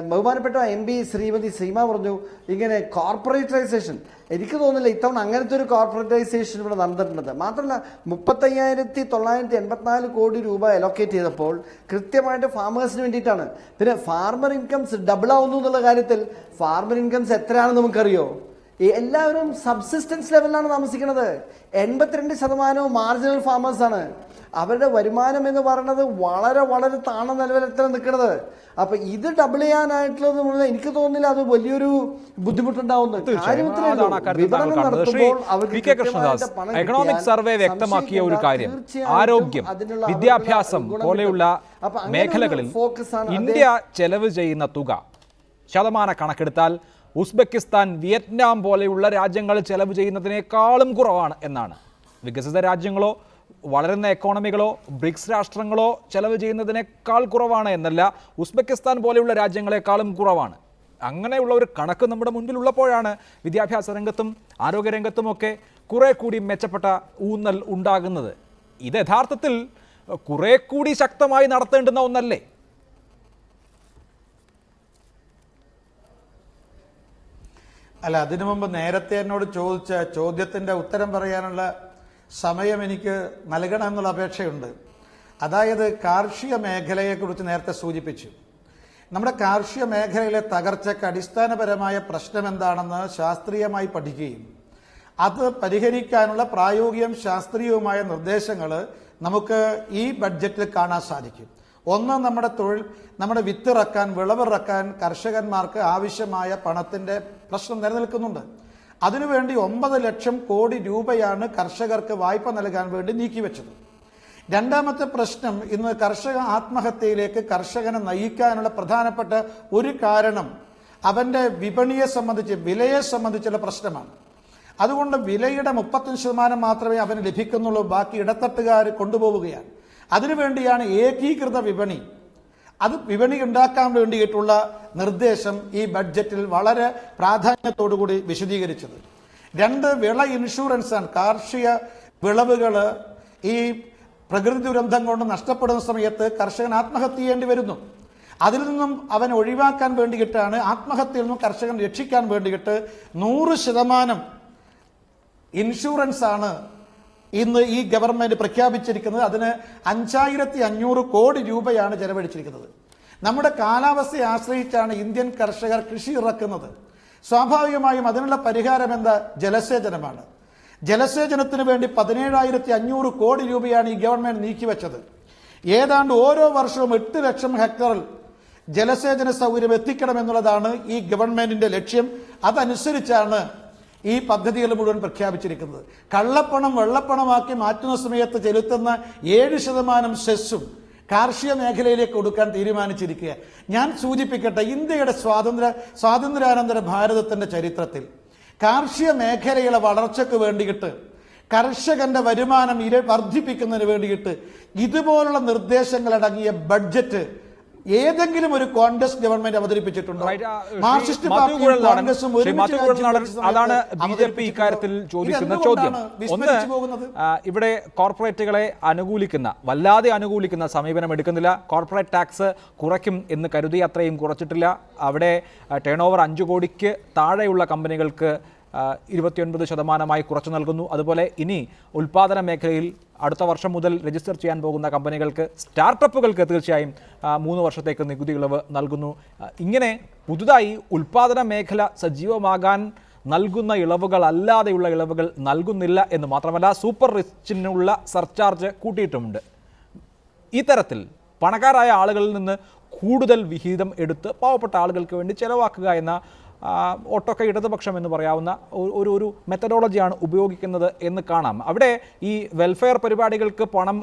ബഹുമാനപ്പെട്ട MP ശ്രീമതി സീമ പറഞ്ഞു ഇങ്ങനെ കോർപ്പറേറ്റൈസേഷൻ. എനിക്ക് തോന്നുന്നില്ല ഇത്തവണ അങ്ങനത്തെ ഒരു കോർപ്പറേറ്റൈസേഷൻ ഇവിടെ നടന്നിട്ടുള്ളത്. മാത്രമല്ല 35,984 കോടി രൂപ അലോക്കേറ്റ് ചെയ്തപ്പോൾ കൃത്യമായിട്ട് ഫാമേഴ്സിന് വേണ്ടിയിട്ടാണ്. പിന്നെ ഫാർമർ ഇൻകംസ് ഡബിൾ ആവുന്നു എന്നുള്ള കാര്യത്തിൽ ഫാർമർ ഇൻകംസ് എത്രയാണെന്ന് നമുക്കറിയോ? എല്ലാവരും സബ്സിസ്റ്റൻസ് ലെവലിലാണ് താമസിക്കുന്നത്. 82% മാർജിനൽ ഫാമേഴ്സാണ്. അവരുടെ വരുമാനം എന്ന് പറയുന്നത് വളരെ വളരെ താണ നിലവാരത്തിൽ നിൽക്കുന്നത്. അപ്പൊ ഇത് ഡബിൾ ചെയ്യാനായിട്ടുള്ളത് എനിക്ക് തോന്നുന്നില്ല അത് വലിയൊരു ബുദ്ധിമുട്ടുണ്ടാവുന്നു. എക്കണോമിക് സർവേ വ്യക്തമാക്കിയ ഒരു കാര്യം, ആരോഗ്യം, വിദ്യാഭ്യാസം പോലെയുള്ള മേഖലകളിൽ ഇന്ത്യ ചെലവ് ചെയ്യുന്ന തുക ശതമാന കണക്കെടുത്താൽ ഉസ്ബെക്കിസ്ഥാൻ, വിയറ്റ്നാം പോലെയുള്ള രാജ്യങ്ങൾ ചെലവ് ചെയ്യുന്നതിനേക്കാളും കുറവാണ് എന്നാണ്. വികസിത രാജ്യങ്ങളോ വളരുന്ന എക്കോണമികളോ ബ്രിക്സ് രാഷ്ട്രങ്ങളോ ചെലവ് ചെയ്യുന്നതിനേക്കാൾ കുറവാണ് എന്നല്ല, ഉസ്ബെക്കിസ്ഥാൻ പോലെയുള്ള രാജ്യങ്ങളെക്കാളും കുറവാണ്. അങ്ങനെയുള്ള ഒരു കണക്ക് നമ്മുടെ മുൻപിലുള്ളപ്പോഴാണ് വിദ്യാഭ്യാസ രംഗത്തും ആരോഗ്യരംഗത്തുമൊക്കെ കുറെ കൂടി മെച്ചപ്പെട്ട ഊന്നൽ ഉണ്ടാകുന്നത്. ഇത് യഥാർത്ഥത്തിൽ കുറെ കൂടി ശക്തമായി നടത്തേണ്ടുന്ന ഒന്നല്ലേ? അല്ല, അതിനു മുമ്പ് നേരത്തെ എന്നോട് ചോദിച്ച ചോദ്യത്തിൻ്റെ ഉത്തരം പറയാനുള്ള സമയം എനിക്ക് നൽകണമെന്നുള്ള അപേക്ഷയുണ്ട്. അതായത് കാർഷിക മേഖലയെക്കുറിച്ച് നേരത്തെ സൂചിപ്പിച്ചു. നമ്മുടെ കാർഷിക മേഖലയിലെ തകർച്ചയ്ക്ക് അടിസ്ഥാനപരമായ പ്രശ്നം എന്താണെന്ന് ശാസ്ത്രീയമായി പഠിക്കുകയും അത് പരിഹരിക്കാനുള്ള പ്രായോഗികവും ശാസ്ത്രീയവുമായ നിർദ്ദേശങ്ങൾ നമുക്ക് ഈ ബഡ്ജറ്റിൽ കാണാൻ സാധിക്കും. ഒന്ന്, നമ്മുടെ വിത്തിറക്കാൻ, വിളവിറക്കാൻ കർഷകന്മാർക്ക് ആവശ്യമായ പണത്തിൻ്റെ പ്രശ്നം നിലനിൽക്കുന്നുണ്ട്. അതിനുവേണ്ടി 9 ലക്ഷം കോടി രൂപയാണ് കർഷകർക്ക് വായ്പ നൽകാൻ വേണ്ടി നീക്കിവെച്ചത്. രണ്ടാമത്തെ പ്രശ്നം, ഇന്ന് കർഷക ആത്മഹത്യയിലേക്ക് കർഷകനെ നയിക്കാനുള്ള പ്രധാനപ്പെട്ട ഒരു കാരണം അവൻ്റെ വിപണിയെ സംബന്ധിച്ച്, വിലയെ സംബന്ധിച്ചുള്ള പ്രശ്നമാണ്. അതുകൊണ്ട് വിലയുടെ 35% മാത്രമേ അവന് ലഭിക്കുന്നുള്ളൂ, ബാക്കി ഇടത്തട്ടുകാർ കൊണ്ടുപോവുകയാണ്. അതിനുവേണ്ടിയാണ് ഏകീകൃത വിപണി, അത് വിപണി ഉണ്ടാക്കാൻ വേണ്ടിയിട്ടുള്ള നിർദ്ദേശം ഈ ബഡ്ജറ്റിൽ വളരെ പ്രാധാന്യത്തോടുകൂടി വിശദീകരിച്ചത്. 2, വിള ഇൻഷുറൻസാണ്. കാർഷിക വിളവുകൾ ഈ പ്രകൃതി ദുരന്തം കൊണ്ട് നഷ്ടപ്പെടുന്ന സമയത്ത് കർഷകൻ ആത്മഹത്യ ചെയ്യേണ്ടി വരുന്നു. അതിൽ നിന്നും അവൻ ഒഴിവാക്കാൻ വേണ്ടിയിട്ടാണ്, ആത്മഹത്യയിൽ നിന്നും കർഷകൻ രക്ഷിക്കാൻ വേണ്ടിയിട്ട് 100% ഇൻഷുറൻസ് ആണ് ഇന്ന് ഈ ഗവൺമെന്റ് പ്രഖ്യാപിച്ചിരിക്കുന്നത്. അതിന് 5500 കോടി രൂപയാണ് ചെലവഴിച്ചിരിക്കുന്നത്. നമ്മുടെ കാലാവസ്ഥയെ ആശ്രയിച്ചാണ് ഇന്ത്യൻ കർഷകർ കൃഷി ഇറക്കുന്നത്. സ്വാഭാവികമായും അതിനുള്ള പരിഹാരം എന്താ? ജലസേചനമാണ്. ജലസേചനത്തിന് വേണ്ടി 17,500 കോടി രൂപയാണ് ഈ ഗവൺമെന്റ് നീക്കിവെച്ചത്. ഏതാണ്ട് ഓരോ വർഷവും 8 ലക്ഷം ഹെക്ടറിൽ ജലസേചന സൗകര്യം എത്തിക്കണമെന്നുള്ളതാണ് ഈ ഗവൺമെന്റിന്റെ ലക്ഷ്യം. അതനുസരിച്ചാണ് ഈ പദ്ധതികൾ മുഴുവൻ പ്രഖ്യാപിച്ചിരിക്കുന്നത്. കള്ളപ്പണം വെള്ളപ്പണമാക്കി മാറ്റുന്ന സമയത്ത് ചെലുത്തുന്ന 7% സെസ്സും കാർഷിക മേഖലയിലേക്ക് കൊടുക്കാൻ തീരുമാനിച്ചിരിക്കുക. ഞാൻ സൂചിപ്പിക്കട്ടെ, ഇന്ത്യയുടെ സ്വാതന്ത്ര്യാനന്തര ഭാരതത്തിന്റെ ചരിത്രത്തിൽ കാർഷിക മേഖലയുടെ വളർച്ചയ്ക്ക് വേണ്ടിയിട്ട്, കർഷകന്റെ വരുമാനം വർദ്ധിപ്പിക്കുന്നതിന് വേണ്ടിയിട്ട് ഇതുപോലുള്ള നിർദ്ദേശങ്ങളടങ്ങിയ ബഡ്ജറ്റ് ഏതെങ്കിലും ഒരു കോൺഗ്രസ് ഗവൺമെന്റ് അവതരിപ്പിച്ചിട്ടുണ്ടോ? മാർക്സിസ്റ്റ് മാത്യു പാർട്ടിയും കുഴൽനാടൻ, കോൺഗ്രസും ശ്രീ ഒരുമിച്ച് മാത്യു രാജ്യം കുഴൽനാടൻ, ഭരിച്ച സമയത്ത് അതാണ് ബി ജെ പി ഇക്കാര്യത്തിൽ ചോദിക്കുന്ന ചോദ്യം. ഒന്ന്, ഇവിടെ കോർപ്പറേറ്റുകളെ അനുകൂലിക്കുന്ന, വല്ലാതെ അനുകൂലിക്കുന്ന സമീപനം എടുക്കുന്നില്ല. കോർപ്പറേറ്റ് ടാക്സ് കുറയ്ക്കും എന്ന് കരുതി അത്രയും കുറച്ചിട്ടില്ല. അവിടെ ടേൺ ഓവർ 5 കോടിക്ക് താഴെയുള്ള കമ്പനികൾക്ക് 29% കുറച്ചു നൽകുന്നു. അതുപോലെ ഇനി ഉൽപ്പാദന മേഖലയിൽ അടുത്ത വർഷം മുതൽ രജിസ്റ്റർ ചെയ്യാൻ പോകുന്ന കമ്പനികൾക്ക്, സ്റ്റാർട്ടപ്പുകൾക്ക് തീർച്ചയായും 3 വർഷത്തേക്ക് നികുതി ഇളവ് നൽകുന്നു. ഇങ്ങനെ പുതുതായി ഉൽപ്പാദന മേഖല സജീവമാകാൻ നൽകുന്ന ഇളവുകൾ അല്ലാതെയുള്ള ഇളവുകൾ നൽകുന്നില്ല എന്ന് മാത്രമല്ല, സൂപ്പർ റിച്ചിനുള്ള സർചാർജ് കൂട്ടിയിട്ടുമുണ്ട്. ഈ തരത്തിൽ പണക്കാരായ ആളുകളിൽ നിന്ന് കൂടുതൽ വിഹിതം എടുത്ത് പാവപ്പെട്ട ആളുകൾക്ക് വേണ്ടി ചെലവാക്കുക എന്ന ഒട്ടൊക്കെ ഇടതുപക്ഷം എന്ന് പറയാവുന്ന ഒരു മെത്തഡോളജിയാണ് ഉപയോഗിക്കുന്നത് എന്ന് കാണാം. അവിടെ ഈ വെൽഫെയർ പരിപാടികൾക്ക് പണം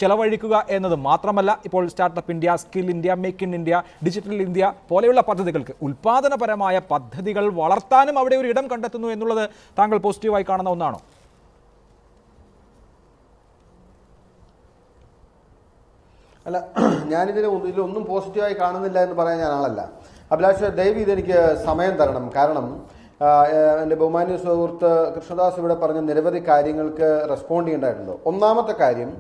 ചെലവഴിക്കുക എന്നത് മാത്രമല്ല, ഇപ്പോൾ startup India, skill India, make in India, digital India പോലെയുള്ള പദ്ധതികൾക്ക്, ഉൽപ്പാദനപരമായ പദ്ധതികൾ വളർത്താനും അവിടെ ഒരു ഇടം കണ്ടെത്തുന്നു എന്നുള്ളത് താങ്കൾ പോസിറ്റീവായി കാണുന്ന ഒന്നാണോ? അല്ല, ഇതിലൊന്നും പോസിറ്റീവായി കാണുന്നില്ല എന്ന് പറയാൻ ഞാൻ ആളല്ല. അഭിലാഷ്, ദയവ് ഇതെനിക്ക് സമയം തരണം. കാരണം എൻ്റെ ബഹുമാന്യ സുഹൃത്ത് കൃഷ്ണദാസ് ഇവിടെ പറഞ്ഞ നിരവധി കാര്യങ്ങൾക്ക് റെസ്പോണ്ട് ചെയ്യേണ്ടതായിട്ടുണ്ട്. ഒന്നാമത്തെ കാര്യം,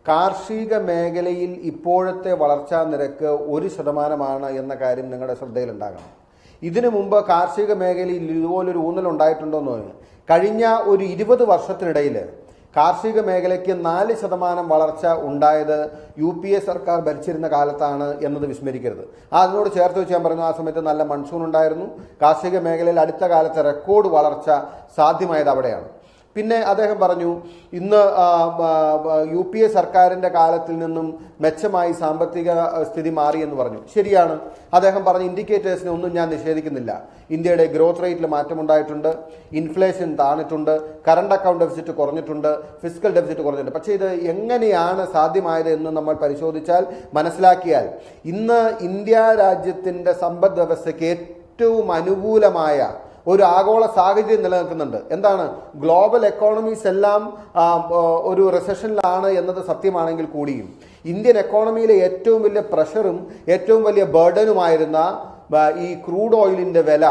കാർഷിക മേഖലയിൽ ഇപ്പോഴത്തെ വളർച്ചാ നിരക്ക് 1% എന്ന കാര്യം നിങ്ങളുടെ ശ്രദ്ധയിലുണ്ടാകണം. ഇതിനു മുമ്പ് കാർഷിക മേഖലയിൽ ഇതുപോലൊരു ഊന്നലുണ്ടായിട്ടുണ്ടോ എന്ന് പറഞ്ഞു. കഴിഞ്ഞ ഒരു 20 വർഷത്തിനിടയിൽ കാർഷിക മേഖലയ്ക്ക് 4% വളർച്ച ഉണ്ടായത് UPA സർക്കാർ ഭരിച്ചിരുന്ന കാലത്താണ് എന്നത് വിസ്മരിക്കരുത്. അതിനോട് ചേർത്ത് വെച്ച് ഞാൻ പറഞ്ഞു, ആ സമയത്ത് നല്ല മൺസൂൺ ഉണ്ടായിരുന്നു. കാർഷിക മേഖലയിൽ അടുത്ത കാലത്തെ റെക്കോർഡ് വളർച്ച സാധ്യമായത് അവിടെയാണ്. പിന്നെ അദ്ദേഹം പറഞ്ഞു, ഇന്ന് UPA സർക്കാരിൻ്റെ കാലത്തിൽ നിന്നും മെച്ചമായി സാമ്പത്തിക സ്ഥിതി മാറിയെന്ന് പറഞ്ഞു. ശരിയാണ്. അദ്ദേഹം പറഞ്ഞ ഇൻഡിക്കേറ്റേഴ്സിനെ ഒന്നും ഞാൻ നിഷേധിക്കുന്നില്ല. ഇന്ത്യയുടെ ഗ്രോത്ത് റേറ്റിൽ മാറ്റമുണ്ടായിട്ടുണ്ട്, ഇൻഫ്ലേഷൻ താണിട്ടുണ്ട്, കറണ്ട് അക്കൗണ്ട് ഡെഫിസിറ്റ് കുറഞ്ഞിട്ടുണ്ട്, ഫിസിക്കൽ ഡെഫിസിറ്റ് കുറഞ്ഞിട്ടുണ്ട്. പക്ഷേ ഇത് എങ്ങനെയാണ് സാധ്യമായത് എന്ന് നമ്മൾ പരിശോധിച്ചാൽ, മനസ്സിലാക്കിയാൽ, ഇന്ന് ഇന്ത്യ രാജ്യത്തിൻ്റെ സമ്പദ് വ്യവസ്ഥയ്ക്ക് ഏറ്റവും അനുകൂലമായ ഒരു ആഗോള സാഹചര്യം നിലനിൽക്കുന്നുണ്ട്. എന്താണ്? ഗ്ലോബൽ എക്കോണമീസ് എല്ലാം ഒരു റിസഷനിലാണ് എന്നത് സത്യമാണെങ്കിൽ കൂടിയും ഇന്ത്യൻ എക്കോണമിയിലെ ഏറ്റവും വലിയ പ്രഷറും ഏറ്റവും വലിയ ബർഡനുമായിരുന്ന ഈ ക്രൂഡ് ഓയിലിൻ്റെ വില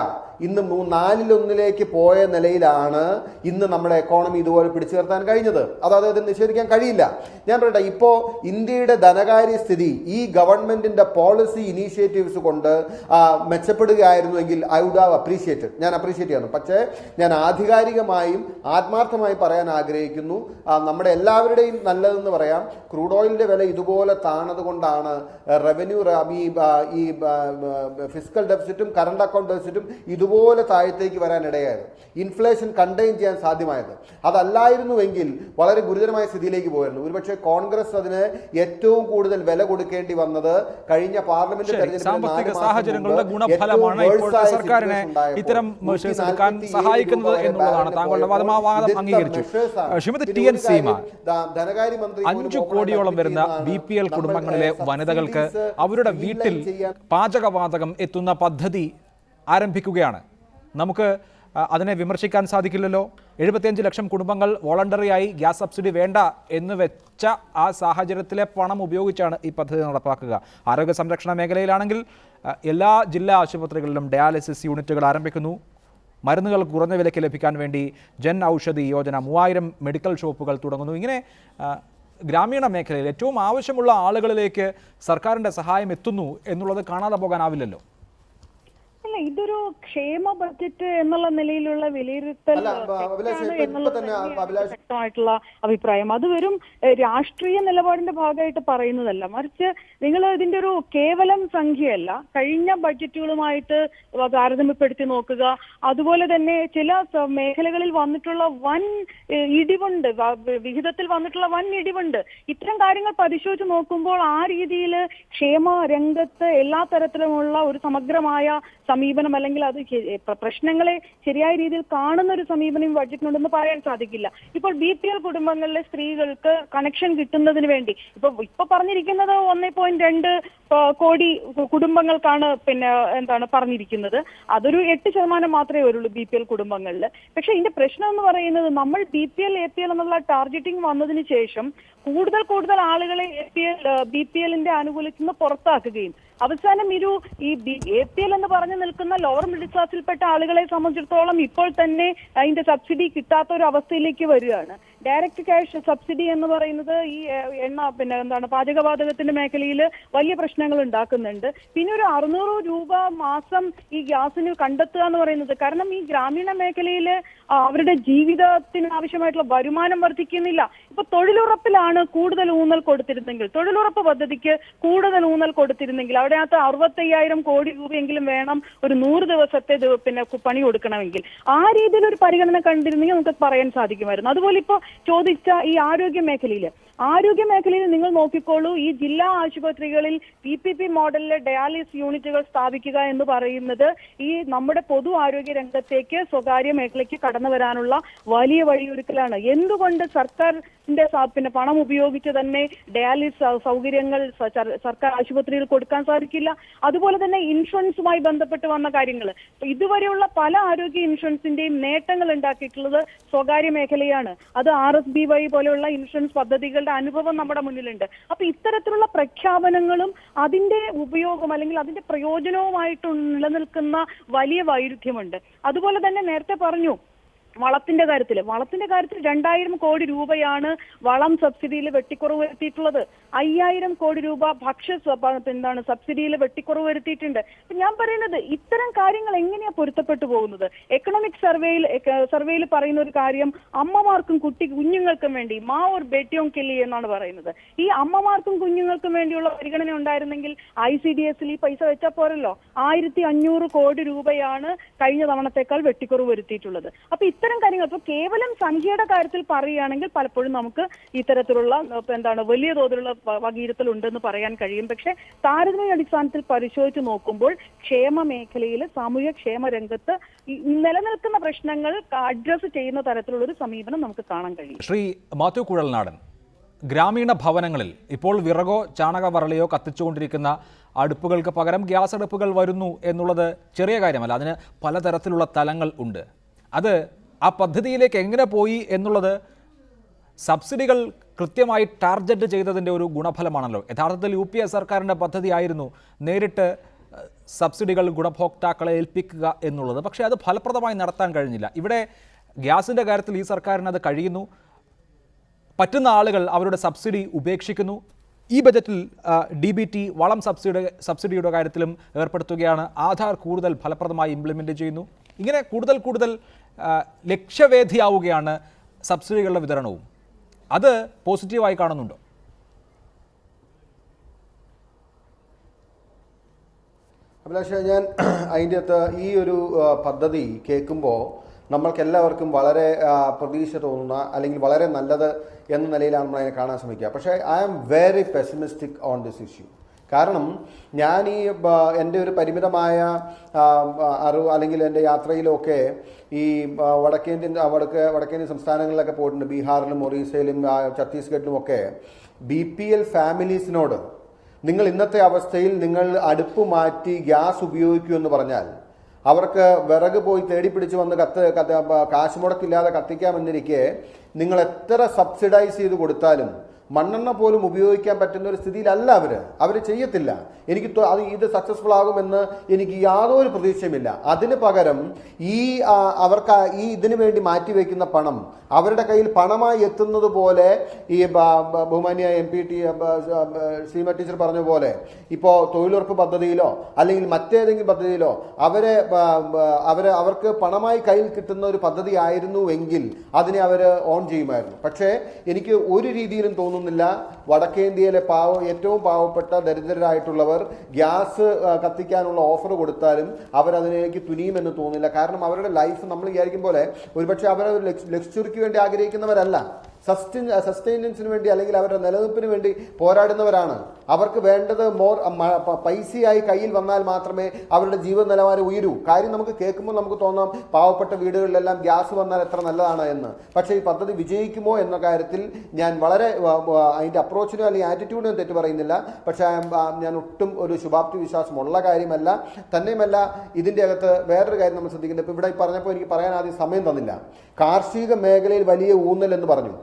ഇന്ന് 4-1 പോയ നിലയിലാണ് ഇന്ന് നമ്മുടെ എക്കോണമി ഇതുപോലെ പിടിച്ചു നിർത്താൻ കഴിഞ്ഞത്. അതായത് നിഷേധിക്കാൻ കഴിയില്ല. ഞാൻ പറയട്ടെ, ഇപ്പോൾ ഇന്ത്യയുടെ ധനകാര്യ സ്ഥിതി ഈ ഗവൺമെന്റിന്റെ പോളിസി ഇനീഷ്യേറ്റീവ്സ് കൊണ്ട് മെച്ചപ്പെടുകയായിരുന്നുവെങ്കിൽ ഐ വുഡ് ഹാവ് അപ്രീഷിയേറ്റഡ്. ഞാൻ അപ്രീഷിയേറ്റ് ചെയ്യുന്നു. പക്ഷേ ഞാൻ ആധികാരികമായും ആത്മാർത്ഥമായി പറയാൻ ആഗ്രഹിക്കുന്നു, നമ്മുടെ എല്ലാവരുടെയും നല്ലതെന്ന് പറയാം, ക്രൂഡ് ഓയിലിന്റെ വില ഇതുപോലെ താണത് കൊണ്ടാണ് റവന്യൂ, ഈ ഫിസിക്കൽ ഡെഫിസിറ്റും കറണ്ട് അക്കൗണ്ട് ഡെഫിസിറ്റും ഇതുപോലെ താഴത്തേക്ക് വരാനിടയായത്, ഇൻഫ്ലേഷൻ കണ്ടെയ്ൻ ചെയ്യാൻ സാധ്യമായത്. അതല്ലായിരുന്നുവെങ്കിൽ വളരെ ഗുരുതരമായ സ്ഥിതിയിലേക്ക് പോയിരുന്നു. ഒരുപക്ഷെ കോൺഗ്രസ് അതിന് ഏറ്റവും കൂടുതൽ വില കൊടുക്കേണ്ടി വന്നത് കഴിഞ്ഞ പാർലമെന്റ് സാമ്പത്തിക സാഹചര്യങ്ങളുടെ ഗുണഫലമാണ് ഇപ്പോഴത്തെ സർക്കാരിനെ ഇത്തരം മെഷേഴ്സ് എടുക്കാൻ സഹായിക്കുന്നത് എന്നുള്ളതാണ് താങ്കളുടെ വാദം അംഗീകരിച്ചു. ശ്രീമതി TN സീമ, ധനകാര്യമന്ത്രി 5 കോടിയോളം വരുന്ന BPL കുടുംബങ്ങളിലെ വനിതകൾക്ക് അവരുടെ വീട്ടിൽ പാചകവാതകം എത്തുന്ന പദ്ധതി ആരംഭിക്കുകയാണ്. നമുക്ക് അതിനെ വിമർശിക്കാൻ സാധിക്കില്ലല്ലോ. 75 ലക്ഷം കുടുംബങ്ങൾ വോളണ്ടറിയായി ഗ്യാസ് സബ്സിഡി വേണ്ട എന്ന് വെച്ച ആ സാഹചര്യത്തിലെ പണം ഉപയോഗിച്ചാണ് ഈ പദ്ധതി നടപ്പാക്കുക. ആരോഗ്യ സംരക്ഷണ മേഖലയിലാണെങ്കിൽ എല്ലാ ജില്ലാ ആശുപത്രികളിലും ഡയാലിസിസ് യൂണിറ്റുകൾ ആരംഭിക്കുന്നു. മരുന്നുകൾ കുറഞ്ഞ വിലയ്ക്ക് ലഭിക്കാൻ വേണ്ടി ജൻ ഔഷധി യോജന, 3000 മെഡിക്കൽ ഷോപ്പുകൾ തുടങ്ങുന്നു. ഇങ്ങനെ ഗ്രാമീണ മേഖലയിൽ ഏറ്റവും ആവശ്യമുള്ള ആളുകളിലേക്ക് സർക്കാരിൻ്റെ സഹായം എത്തുന്നു എന്നുള്ളത് കാണാതെ പോകാനാവില്ലല്ലോ. അല്ല, ഇതൊരു ക്ഷേമ ബഡ്ജറ്റ് എന്നുള്ള നിലയിലുള്ള വിലയിരുത്തൽ വ്യക്തമായിട്ടുള്ള അഭിപ്രായം. അത് വെറും രാഷ്ട്രീയ നിലപാടിന്റെ ഭാഗമായിട്ട് പറയുന്നതല്ല, മറിച്ച് നിങ്ങൾ ഇതിന്റെ ഒരു കേവലം സംഖ്യയല്ല, കഴിഞ്ഞ ബഡ്ജറ്റുകളുമായിട്ട് താരതമ്യപ്പെടുത്തി നോക്കുക. അതുപോലെ തന്നെ ചില മേഖലകളിൽ വന്നിട്ടുള്ള വൻ ഇടിവുണ്ട്, വിഹിതത്തിൽ വന്നിട്ടുള്ള വൻ ഇടിവുണ്ട്. ഇത്തരം കാര്യങ്ങൾ പരിശോധിച്ച് നോക്കുമ്പോൾ ആ രീതിയിൽ ക്ഷേമ രംഗത്ത് എല്ലാ തരത്തിലുമുള്ള ഒരു സമഗ്രമായ സമീപനം, അല്ലെങ്കിൽ അത് പ്രശ്നങ്ങളെ ശരിയായ രീതിയിൽ കാണുന്ന ഒരു സമീപനം ബഡ്ജറ്റിനുണ്ടെന്ന് പറയാൻ സാധിക്കില്ല. ഇപ്പോൾ BPL കുടുംബങ്ങളിലെ സ്ത്രീകൾക്ക് കണക്ഷൻ കിട്ടുന്നതിന് വേണ്ടി ഇപ്പൊ പറഞ്ഞിരിക്കുന്നത് 1.2 കോടി കുടുംബങ്ങൾക്കാണ് പറഞ്ഞിരിക്കുന്നത്. അതൊരു 8% മാത്രമേ വരുള്ളൂ BPL കുടുംബങ്ങളിൽ. പക്ഷെ ഇതിന്റെ പ്രശ്നം എന്ന് പറയുന്നത്, നമ്മൾ BPL APL എന്നുള്ള ടാർഗറ്റിംഗ് വന്നതിന് ശേഷം കൂടുതൽ ആളുകളെ BPL-ന്റെ ആനുകൂല്യത്തിൽ നിന്ന് പുറത്താക്കുകയും അവസാനം ഈ APL എന്ന് പറഞ്ഞു നിൽക്കുന്ന ലോവർ മിഡിൽ ക്ലാസ്സിൽപ്പെട്ട ആളുകളെ സംബന്ധിച്ചിടത്തോളം ഇപ്പോൾ തന്നെ അതിന്റെ സബ്സിഡി കിട്ടാത്ത ഒരു അവസ്ഥയിലേക്ക് വരികയാണ്. ഡയറക്റ്റ് ക്യാഷ് സബ്സിഡി എന്ന് പറയുന്നത് ഈ പാചകവാതകത്തിന്റെ മേഖലയിൽ വലിയ പ്രശ്നങ്ങൾ ഉണ്ടാക്കുന്നുണ്ട്. പിന്നെ ഒരു 600 രൂപ മാസം ഈ ഗ്യാസിന് കണ്ടെത്തുക എന്ന് പറയുന്നത്, കാരണം ഈ ഗ്രാമീണ മേഖലയിൽ അവരുടെ ജീവിതത്തിന് ആവശ്യമായിട്ടുള്ള വരുമാനം വർദ്ധിക്കുന്നില്ല. ഇപ്പൊ തൊഴിലുറപ്പിലാണ് കൂടുതൽ ഊന്നൽ കൊടുത്തിരുന്നെങ്കിൽ, തൊഴിലുറപ്പ് പദ്ധതിക്ക് കൂടുതൽ ഊന്നൽ കൊടുത്തിരുന്നെങ്കിൽ അവിടെയകത്ത് 65,000 കോടി രൂപയെങ്കിലും വേണം ഒരു 100 ദിവസത്തെ പണി കൊടുക്കണമെങ്കിൽ. ആ രീതിയിൽ ഒരു പരിഗണന കണ്ടിരുന്നെങ്കിൽ നമുക്ക് പറയാൻ സാധിക്കുമായിരുന്നു. അതുപോലെ ഇപ്പൊ ചോദിച്ച ഈ ആരോഗ്യ മേഖലയിൽ നിങ്ങൾ നോക്കിക്കോളൂ, ഈ ജില്ലാ ആശുപത്രികളിൽ PPP മോഡലിലെ ഡയാലിസിസ് യൂണിറ്റുകൾ സ്ഥാപിക്കുക എന്ന് പറയുന്നത് ഈ നമ്മുടെ പൊതു ആരോഗ്യ രംഗത്തേക്ക് സ്വകാര്യ മേഖലയ്ക്ക് കടന്നു വരാനുള്ള വലിയ വഴിയൊരുക്കലാണ്. എന്തുകൊണ്ട് സർക്കാരിന്റെ പണം ഉപയോഗിച്ച് തന്നെ ഡയാലിസിസ് സൗകര്യങ്ങൾ സർക്കാർ ആശുപത്രിയിൽ കൊടുക്കാൻ സാധിക്കില്ല? അതുപോലെ തന്നെ ഇൻഷുറൻസുമായി ബന്ധപ്പെട്ട് വന്ന കാര്യങ്ങൾ, ഇതുവരെയുള്ള പല ആരോഗ്യ ഇൻഷുറൻസിന്റെയും നേട്ടങ്ങൾ ഉണ്ടാക്കിയിട്ടുള്ളത് സ്വകാര്യ മേഖലയാണ്. അത് RSBY പോലെയുള്ള ഇൻഷുറൻസ് പദ്ധതികളുടെ അനുഭവം നമ്മുടെ മുന്നിലുണ്ട്. അപ്പൊ ഇത്തരത്തിലുള്ള പ്രഖ്യാപനങ്ങളും അതിന്റെ ഉപയോഗം അല്ലെങ്കിൽ അതിന്റെ പ്രയോജനവുമായിട്ട് നിലനിൽക്കുന്ന വലിയ വൈരുദ്ധ്യമുണ്ട്. അതുപോലെ തന്നെ നേരത്തെ പറഞ്ഞു വളത്തിന്റെ കാര്യത്തിൽ 2000 കോടി രൂപയാണ് വളം സബ്സിഡിയിൽ വെട്ടിക്കുറവ് വരുത്തിയിട്ടുള്ളത്. 5000 കോടി രൂപ സബ്സിഡിയിൽ വെട്ടിക്കുറവ് വരുത്തിയിട്ടുണ്ട്. ഞാൻ പറയുന്നത് ഇത്തരം കാര്യങ്ങൾ എങ്ങനെയാ പൊരുത്തപ്പെട്ടു പോകുന്നത്? എക്കണോമിക് സർവേയിൽ പറയുന്ന ഒരു കാര്യം, അമ്മമാർക്കും കുഞ്ഞുങ്ങൾക്കും വേണ്ടി മാ ഓർ ബേട്ടിയോം കെല്ലി എന്നാണ് പറയുന്നത്. ഈ അമ്മമാർക്കും കുഞ്ഞുങ്ങൾക്കും വേണ്ടിയുള്ള പരിഗണന ഉണ്ടായിരുന്നെങ്കിൽ ICDSൽ ഈ പൈസ വെച്ചാൽ പോരല്ലോ. 1500 കോടി രൂപയാണ് കഴിഞ്ഞ തവണത്തേക്കാൾ വെട്ടിക്കുറവ് വരുത്തിയിട്ടുള്ളത്. അപ്പൊ ഇത്തരം കാര്യങ്ങൾ ഇപ്പൊ കേവലം സംഖ്യയുടെ കാര്യത്തിൽ പറയുകയാണെങ്കിൽ പലപ്പോഴും നമുക്ക് ഇത്തരത്തിലുള്ള വലിയ തോതിലുള്ള വകയിരുത്തൽ ഉണ്ടെന്ന് പറയാൻ കഴിയും. പക്ഷെ താരതമ്യ അടിസ്ഥാനത്തിൽ പരിശോധിച്ച് നോക്കുമ്പോൾ ക്ഷേമ മേഖലയിൽ, സാമൂഹ്യ ക്ഷേമ രംഗത്ത് നിലനിൽക്കുന്ന പ്രശ്നങ്ങൾ അഡ്രസ് ചെയ്യുന്ന തരത്തിലുള്ള ഒരു സമീപനം നമുക്ക് കാണാൻ കഴിയും. ശ്രീ മാത്യു കുഴൽനാടൻ, ഗ്രാമീണ ഭവനങ്ങളിൽ ഇപ്പോൾ വിറകോ ചാണകവറളിയോ കത്തിച്ചുകൊണ്ടിരിക്കുന്ന അടുപ്പുകൾക്ക് പകരം ഗ്യാസ് അടുപ്പുകൾ വരുന്നു എന്നുള്ളത് ചെറിയ കാര്യമല്ല. അതിന് പലതരത്തിലുള്ള തലങ്ങൾ ഉണ്ട്. അത് ആ പദ്ധതിയിലേക്ക് എങ്ങനെ പോയി എന്നുള്ളത് സബ്സിഡികൾ കൃത്യമായി ടാർഗറ്റ് ചെയ്തതിൻ്റെ ഒരു ഗുണഫലമാണല്ലോ. യഥാർത്ഥത്തിൽ UPA സർക്കാരിൻ്റെ പദ്ധതിയായിരുന്നു നേരിട്ട് സബ്സിഡികൾ ഗുണഭോക്താക്കളെ ഏൽപ്പിക്കുക എന്നുള്ളത്. പക്ഷേ അത് ഫലപ്രദമായി നടത്താൻ കഴിഞ്ഞില്ല. ഇവിടെ ഗ്യാസിൻ്റെ കാര്യത്തിൽ ഈ സർക്കാരിന് അത് കഴിയുന്നു. പറ്റുന്ന ആളുകൾ അവരുടെ സബ്സിഡി ഉപേക്ഷിക്കുന്നു. ഈ ബജറ്റിൽ DBT വളം സബ്സിഡിയുടെ കാര്യത്തിലും ഏർപ്പെടുത്തുകയാണ്. ആധാർ കൂടുതൽ ഫലപ്രദമായി ഇംപ്ലിമെൻ്റ് ചെയ്യുന്നു. ഇങ്ങനെ കൂടുതൽ ലക്ഷ്യവേദിയാവുകയാണ് സബ്സിഡികളുടെ വിതരണവും. അത് പോസിറ്റീവായി കാണുന്നുണ്ടോ? അഭിലാഷ, ഞാൻ അതിൻ്റെ അകത്ത് ഈ ഒരു പദ്ധതി കേൾക്കുമ്പോൾ നമ്മൾക്കെല്ലാവർക്കും വളരെ പ്രതീക്ഷ തോന്നുന്ന അല്ലെങ്കിൽ വളരെ നല്ലത് എന്ന നിലയിലാണ് നമ്മൾ അതിനെ കാണാൻ ശ്രമിക്കുക. പക്ഷേ I am very pessimistic on this issue. കാരണം ഞാൻ എൻ്റെ ഒരു അറിവ് അല്ലെങ്കിൽ എൻ്റെ യാത്രയിലൊക്കെ ഈ വടക്കേന്ത്യൻ സംസ്ഥാനങ്ങളിലൊക്കെ പോയിട്ടുണ്ട്. ബീഹാറിലും ഒറീസയിലും ഛത്തീസ്ഗഡിലുമൊക്കെ BPL ഫാമിലീസിനോട് നിങ്ങൾ ഇന്നത്തെ അവസ്ഥയിൽ നിങ്ങൾ അടുപ്പ് മാറ്റി ഗ്യാസ് ഉപയോഗിക്കൂ എന്ന് പറഞ്ഞാൽ അവർക്ക് വിറക് പോയി തേടിപ്പിടിച്ച് വന്ന് കാശ് മുടക്കില്ലാതെ കത്തിക്കാമെന്നിരിക്കെ നിങ്ങൾ എത്ര സബ്സിഡൈസ് ചെയ്ത് കൊടുത്താലും മണ്ണെണ്ണ പോലും ഉപയോഗിക്കാൻ പറ്റുന്ന ഒരു സ്ഥിതിയിലല്ല അവർ ചെയ്യത്തില്ല. ഇത് സക്സസ്ഫുൾ ആകുമെന്ന് എനിക്ക് യാതൊരു പ്രതീക്ഷയുമില്ല. അതിന് പകരം അവർക്ക് ഇതിനു വേണ്ടി മാറ്റിവെക്കുന്ന പണം അവരുടെ കയ്യിൽ പണമായി എത്തുന്നത് പോലെ ഈ ബഹുമാന്യ MP ശ്രീമ ടീച്ചർ പറഞ്ഞ പോലെ ഇപ്പോൾ തൊഴിലുറപ്പ് പദ്ധതിയിലോ അല്ലെങ്കിൽ മറ്റേതെങ്കിലും പദ്ധതിയിലോ അവർക്ക് പണമായി കയ്യിൽ കിട്ടുന്ന ഒരു പദ്ധതി ആയിരുന്നുവെങ്കിൽ അതിനെ അവർ ഓൺ ചെയ്യുമായിരുന്നു. പക്ഷേ എനിക്ക് ഒരു രീതിയിലും തോന്നുന്നില്ല വടക്കേന്ത്യയിലെ ഏറ്റവും പാവപ്പെട്ട ദരിദ്രരായിട്ടുള്ളവർ ഗ്യാസ് കത്തിക്കാനുള്ള ഓഫർ കൊടുത്താലും അവരതിലേക്ക് തുനിയുമെന്ന് തോന്നുന്നില്ല. കാരണം അവരുടെ ലൈഫ് നമ്മൾ വിചാരിക്കും പോലെ ഒരുപക്ഷെ അവരൊരു ലക്ഷ്വറിക്ക് വേണ്ടി ആഗ്രഹിക്കുന്നവരല്ല, സസ്റ്റൈനൻസിന് വേണ്ടി അല്ലെങ്കിൽ അവരുടെ നിലനിൽപ്പിന് വേണ്ടി പോരാടുന്നവരാണ്. അവർക്ക് വേണ്ടത് പൈസയായി കയ്യിൽ വന്നാൽ മാത്രമേ അവരുടെ ജീവിത നിലവാരം ഉയരൂ. കാര്യം നമുക്ക് കേൾക്കുമ്പോൾ നമുക്ക് തോന്നാം പാവപ്പെട്ട വീടുകളിലെല്ലാം ഗ്യാസ് വന്നാൽ എത്ര നല്ലതാണ് എന്ന്. പക്ഷേ ഈ പദ്ധതി വിജയിക്കുമോ എന്ന കാര്യത്തിൽ ഞാൻ വളരെ അതിൻ്റെ അപ്രോച്ചിനോ അല്ലെങ്കിൽ ആറ്റിറ്റ്യൂഡിനോ തെറ്റ് പറയുന്നില്ല. പക്ഷേ ഞാൻ ഒട്ടും ഒരു ശുഭാപ്തി വിശ്വാസമുള്ള കാര്യമല്ല. തന്നെയുമല്ല ഇതിൻ്റെ അകത്ത് വേറൊരു കാര്യം നമ്മൾ ശ്രദ്ധിക്കുന്നത്, ഇപ്പോൾ ഇവിടെ പറഞ്ഞപ്പോൾ എനിക്ക് പറയാൻ ആദ്യം സമയം തന്നില്ല. കാർഷിക മേഖലയിൽ വലിയ ഊന്നൽ എന്ന് പറഞ്ഞു.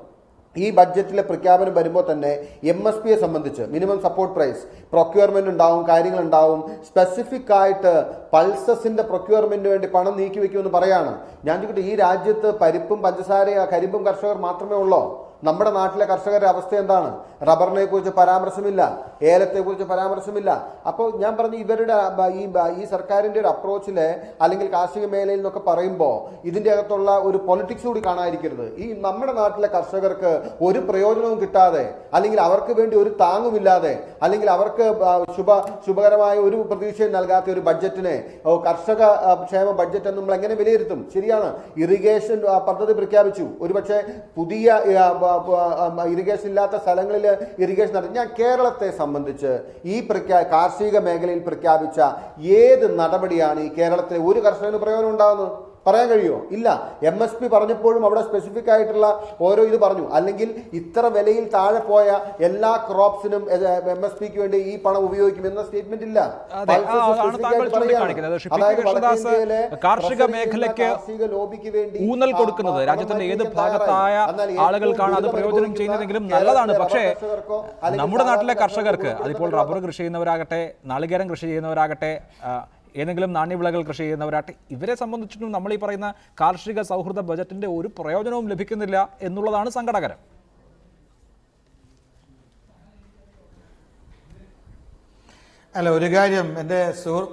ഈ ബഡ്ജറ്റിലെ പ്രഖ്യാപനം വരുമ്പോൾ തന്നെ MSP സംബന്ധിച്ച് മിനിമം സപ്പോർട്ട് പ്രൈസ് പ്രൊക്യൂർമെന്റ് ഉണ്ടാവും, കാര്യങ്ങളുണ്ടാവും. സ്പെസിഫിക് ആയിട്ട് പൾസസിന്റെ പ്രൊക്യൂർമെന്റിന് വേണ്ടി പണം നീക്കി വെക്കുമെന്ന് പറയാണ്. ഞാൻ ചോദിക്കട്ടെ, ഈ രാജ്യത്ത് പരിപ്പും പഞ്ചസാരയും കരിമ്പും കർഷകർ മാത്രമേ ഉള്ളൂ? നമ്മുടെ നാട്ടിലെ കർഷകരുടെ അവസ്ഥ എന്താണ്? റബ്ബറിനെ കുറിച്ച് പരാമർശമില്ല, ഏലത്തെ കുറിച്ച് പരാമർശമില്ല. അപ്പോൾ ഞാൻ പറഞ്ഞു, ഇവരുടെ ഈ സർക്കാരിന്റെ ഒരു അപ്രോച്ചില് അല്ലെങ്കിൽ കാർഷിക മേഖലയിൽ നിന്നൊക്കെ പറയുമ്പോൾ ഇതിന്റെ അകത്തുള്ള ഒരു പൊളിറ്റിക്സ് കൂടി കാണാതിരിക്കരുത്. ഈ നമ്മുടെ നാട്ടിലെ കർഷകർക്ക് ഒരു പ്രയോജനവും കിട്ടാതെ, അല്ലെങ്കിൽ അവർക്ക് വേണ്ടി ഒരു താങ്ങുമില്ലാതെ, അല്ലെങ്കിൽ അവർക്ക് ശുഭകരമായ ഒരു പ്രതീക്ഷയും നൽകാത്ത ഒരു ബഡ്ജറ്റിനെ കർഷക ക്ഷേമ ബഡ്ജറ്റ് എന്ന് നമ്മൾ എങ്ങനെ വിലയിരുത്തും? ശരിയാണ്, ഇറിഗേഷൻ പദ്ധതി പ്രഖ്യാപിച്ചു. ഒരുപക്ഷെ പുതിയ ഇറിഗേഷൻ ഇല്ലാത്ത സ്ഥലങ്ങളിൽ ഇറിഗേഷൻ നടത്തി. ഞാൻ കേരളത്തെ സംബന്ധിച്ച് ഈ കാർഷിക മേഖലയിൽ പ്രഖ്യാപിച്ച ഏത് നടപടിയാണ് ഈ കേരളത്തിലെ ഒരു കർഷകന് പ്രയോജനം ഉണ്ടാകുന്നത്? പറയാൻ കഴിയുമോ? ഇല്ല. MSP പറഞ്ഞപ്പോഴും അവിടെ സ്പെസിഫിക് ആയിട്ടുള്ള ഓരോ ഇത് പറഞ്ഞു. അല്ലെങ്കിൽ ഇത്ര വിലയിൽ താഴെ പോയ എല്ലാ ക്രോപ്സിനും MSPക്ക് വേണ്ടി ഈ പണം ഉപയോഗിക്കും എന്ന സ്റ്റേറ്റ്മെന്റ് ഇല്ല. കാർഷിക മേഖലയ്ക്ക് ഊന്നൽ കൊടുക്കുന്നത് രാജ്യത്തിന്റെ ഏത് ഭാഗത്തായ ആളുകൾക്കാണ് അത് പ്രയോജനം ചെയ്യുന്നതെങ്കിലും നല്ലതാണ്. പക്ഷേ നമ്മുടെ നാട്ടിലെ കർഷകർക്ക്, അതിപ്പോൾ റബ്ബർ കൃഷി ചെയ്യുന്നവരാകട്ടെ, നാളികേരം കൃഷി ചെയ്യുന്നവരാകട്ടെ, ഏതെങ്കിലും നാണ്യവിളകൾ കൃഷി ചെയ്യുന്നവരാട്ടെ, ഇവരെ സംബന്ധിച്ചിട്ടും നമ്മൾ ഈ പറയുന്ന കാർഷിക സൗഹൃദ ബജറ്റിന്റെ ഒരു പ്രയോജനവും ലഭിക്കുന്നില്ല എന്നുള്ളതാണ് സങ്കടകരം. അല്ല, ഒരു കാര്യം എൻ്റെ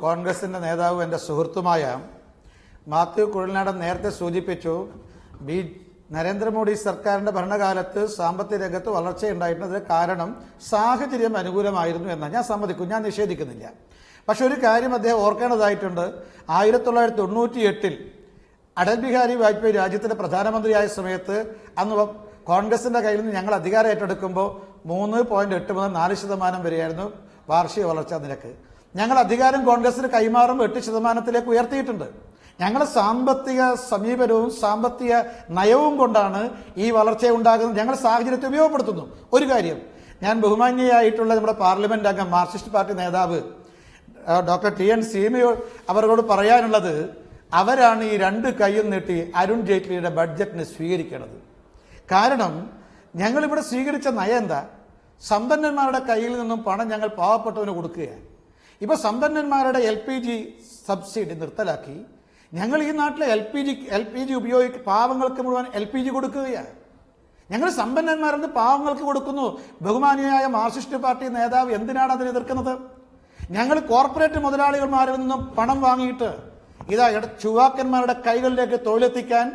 കോൺഗ്രസിൻ്റെ നേതാവും എൻ്റെ സുഹൃത്തുമായ മാത്യു കുഴൽനാടൻ നേരത്തെ സൂചിപ്പിച്ചു. നരേന്ദ്രമോദി സർക്കാരിൻ്റെ ഭരണകാലത്ത് സാമ്പത്തിക രംഗത്ത് വളർച്ചയുണ്ടായിരുന്നതിന് കാരണം സാഹചര്യം അനുകൂലമായിരുന്നു എന്നാണ്. ഞാൻ സമ്മതിക്കും, ഞാൻ നിഷേധിക്കുന്നില്ല. പക്ഷെ ഒരു കാര്യം അദ്ദേഹം ഓർക്കേണ്ടതായിട്ടുണ്ട്. 1998 അടൽ ബിഹാരി വാജ്പേയി രാജ്യത്തിന്റെ പ്രധാനമന്ത്രിയായ സമയത്ത് അന്ന് കോൺഗ്രസിന്റെ കയ്യിൽ നിന്ന് ഞങ്ങൾ അധികാരം ഏറ്റെടുക്കുമ്പോൾ 3.8 മുതൽ 4% വരെയായിരുന്നു വാർഷിക വളർച്ചാ നിരക്ക്. ഞങ്ങൾ അധികാരം കോൺഗ്രസിന് കൈമാറുമ്പോൾ 8% ഉയർത്തിയിട്ടുണ്ട്. ഞങ്ങൾ സാമ്പത്തിക സമീപനവും സാമ്പത്തിക നയവും കൊണ്ടാണ് ഈ വളർച്ച ഉണ്ടാകുന്നത്. ഞങ്ങൾ സാഹചര്യത്തെ ഉപയോഗപ്പെടുത്തുന്നു. ഒരു കാര്യം, ഞാൻ ബഹുമാന്യയായിട്ടുള്ള നമ്മുടെ പാർലമെന്റ് അംഗം മാർക്സിസ്റ്റ് പാർട്ടി നേതാവ് ഡോക്ടർ TN സീമയോട് അവരോട് പറയാനുള്ളത്, അവരാണ് ഈ 2 കൈയും നീട്ടി അരുൺ ജെയ്റ്റ്ലിയുടെ ബഡ്ജറ്റിനെ സ്വീകരിക്കേണ്ടത്. കാരണം ഞങ്ങളിവിടെ സ്വീകരിച്ച നയം എന്താ? സമ്പന്നന്മാരുടെ കയ്യിൽ നിന്നും പണം ഞങ്ങൾ പാവപ്പെട്ടവന് കൊടുക്കുകയാണ്. ഇപ്പോൾ സമ്പന്നന്മാരുടെ LPG സബ്സിഡി നിർത്തലാക്കി ഞങ്ങൾ ഈ നാട്ടിലെ LPG പാവങ്ങൾക്ക് മുഴുവൻ LPG കൊടുക്കുകയാണ്. ഞങ്ങൾ സമ്പന്നന്മാരെന്ന് പാവങ്ങൾക്ക് കൊടുക്കുന്നു. ബഹുമാനിയായ മാർക്സിസ്റ്റ് പാർട്ടി നേതാവ് എന്തിനാണ് അതിനെ എതിർക്കുന്നത്? ഞങ്ങൾ കോർപ്പറേറ്റ് മുതലാളികൾമാരിൽ നിന്നും പണം വാങ്ങിയിട്ട് ഇതാ ചുവാക്കന്മാരുടെ കൈകളിലേക്ക് തൊഴിലെത്തിക്കാൻ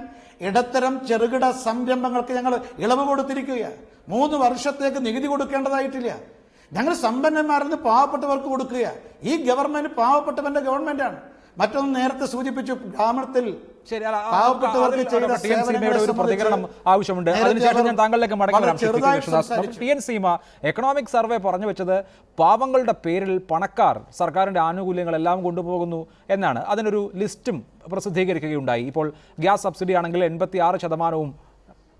ഇടത്തരം ചെറുകിട സംരംഭങ്ങൾക്ക് ഞങ്ങൾ ഇളവ് കൊടുത്തിരിക്കുകയാണ്. 3 വർഷത്തേക്ക് നികുതി കൊടുക്കേണ്ടതായിട്ടില്ല. ഞങ്ങൾ സമ്പന്നന്മാരിൽ നിന്ന് പാവപ്പെട്ടവർക്ക് കൊടുക്കുക. ഈ ഗവൺമെന്റ് പാവപ്പെട്ടവന്റെ ഗവൺമെന്റാണ്. മറ്റൊന്ന് നേരത്തെ സൂചിപ്പിച്ചു, ഗ്രാമത്തിൽ ഒരു പ്രതികരണം ആവശ്യമുണ്ട്. അതിനുശേഷം ഞാൻ താങ്കളിലേക്ക് മടങ്ങി വരാം. TN സീമ എക്കണോമിക് സർവേ പറഞ്ഞു വെച്ചത് പാവങ്ങളുടെ പേരിൽ പണക്കാർ സർക്കാരിന്റെ ആനുകൂല്യങ്ങളെല്ലാം കൊണ്ടുപോകുന്നു എന്നാണ്. അതിനൊരു ലിസ്റ്റും പ്രസിദ്ധീകരിക്കുകയുണ്ടായി. ഇപ്പോൾ ഗ്യാസ് സബ്സിഡി ആണെങ്കിൽ 86%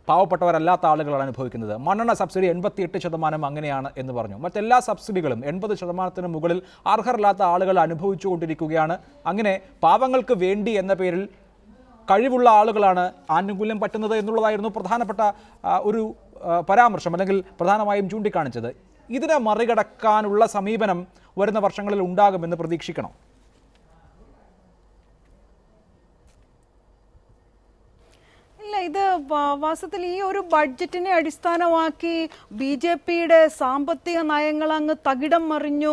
പാവപ്പെട്ടവരല്ലാത്ത ആളുകളാണ് അനുഭവിക്കുന്നത്. മണ്ണെണ്ണ സബ്സിഡി 88% അങ്ങനെയാണ് എന്ന് പറഞ്ഞു. മറ്റെല്ലാ സബ്സിഡികളും 80% മുകളിൽ അർഹരല്ലാത്ത ആളുകൾ അനുഭവിച്ചുകൊണ്ടിരിക്കുകയാണ്. അങ്ങനെ പാവങ്ങൾക്ക് വേണ്ടി എന്ന പേരിൽ കഴിവുള്ള ആളുകളാണ് ആനുകൂല്യം പറ്റുന്നത് എന്നുള്ളതായിരുന്നു പ്രധാനപ്പെട്ട ഒരു പരാമർശം, അല്ലെങ്കിൽ പ്രധാനമായും ചൂണ്ടിക്കാണിച്ചത്. ഇതിനെ മറികടക്കാനുള്ള സമീപനം വരുന്ന വർഷങ്ങളിൽ ഉണ്ടാകുമെന്ന് പ്രതീക്ഷിക്കണം. ഇത് വാസ്തവത്തിൽ ഈ ഒരു ബഡ്ജറ്റിനെ അടിസ്ഥാനമാക്കി BJPയുടെ സാമ്പത്തിക നയങ്ങൾ അങ്ങ് തകിടം മറിഞ്ഞു.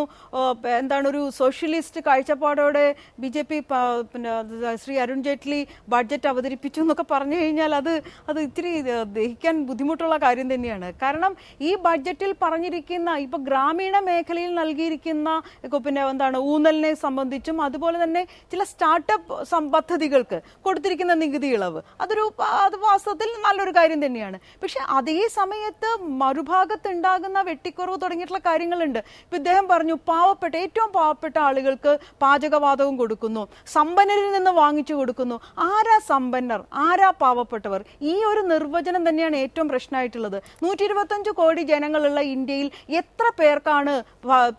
എന്താണ് ഒരു സോഷ്യലിസ്റ്റ് കാഴ്ചപ്പാടോടെ BJP ശ്രീ അരുൺ ജെയ്റ്റ്ലി ബഡ്ജറ്റ് അവതരിപ്പിച്ചു എന്നൊക്കെ പറഞ്ഞു കഴിഞ്ഞാൽ അത് ഇത്തിരി ദഹിക്കാൻ ബുദ്ധിമുട്ടുള്ള കാര്യം തന്നെയാണ്. കാരണം ഈ ബഡ്ജറ്റിൽ പറഞ്ഞിരിക്കുന്ന ഇപ്പോൾ ഗ്രാമീണ മേഖലയിൽ നൽകിയിരിക്കുന്ന ഊന്നലിനെ സംബന്ധിച്ചും അതുപോലെ തന്നെ ചില സ്റ്റാർട്ടപ്പ് പദ്ധതികൾക്ക് കൊടുത്തിരിക്കുന്ന നികുതി ഇളവ് അത് വാസ്തവത്തിൽ നല്ലൊരു കാര്യം തന്നെയാണ്. പക്ഷെ അതേ സമയത്ത് മറുഭാഗത്ത് ഉണ്ടാകുന്ന വെട്ടിക്കുറവ് തുടങ്ങിയിട്ടുള്ള കാര്യങ്ങളുണ്ട്. ഇപ്പം ഇദ്ദേഹം പറഞ്ഞു ഏറ്റവും പാവപ്പെട്ട ആളുകൾക്ക് പാചകവാതകം കൊടുക്കുന്നു, സമ്പന്നരിൽ നിന്ന് വാങ്ങിച്ചു കൊടുക്കുന്നു. ആരാ സമ്പന്നർ, ആരാ പാവപ്പെട്ടവർ? ഈ ഒരു നിർവചനം തന്നെയാണ് ഏറ്റവും പ്രശ്നമായിട്ടുള്ളത്. 125 കോടി ജനങ്ങളുള്ള ഇന്ത്യയിൽ എത്ര പേർക്കാണ്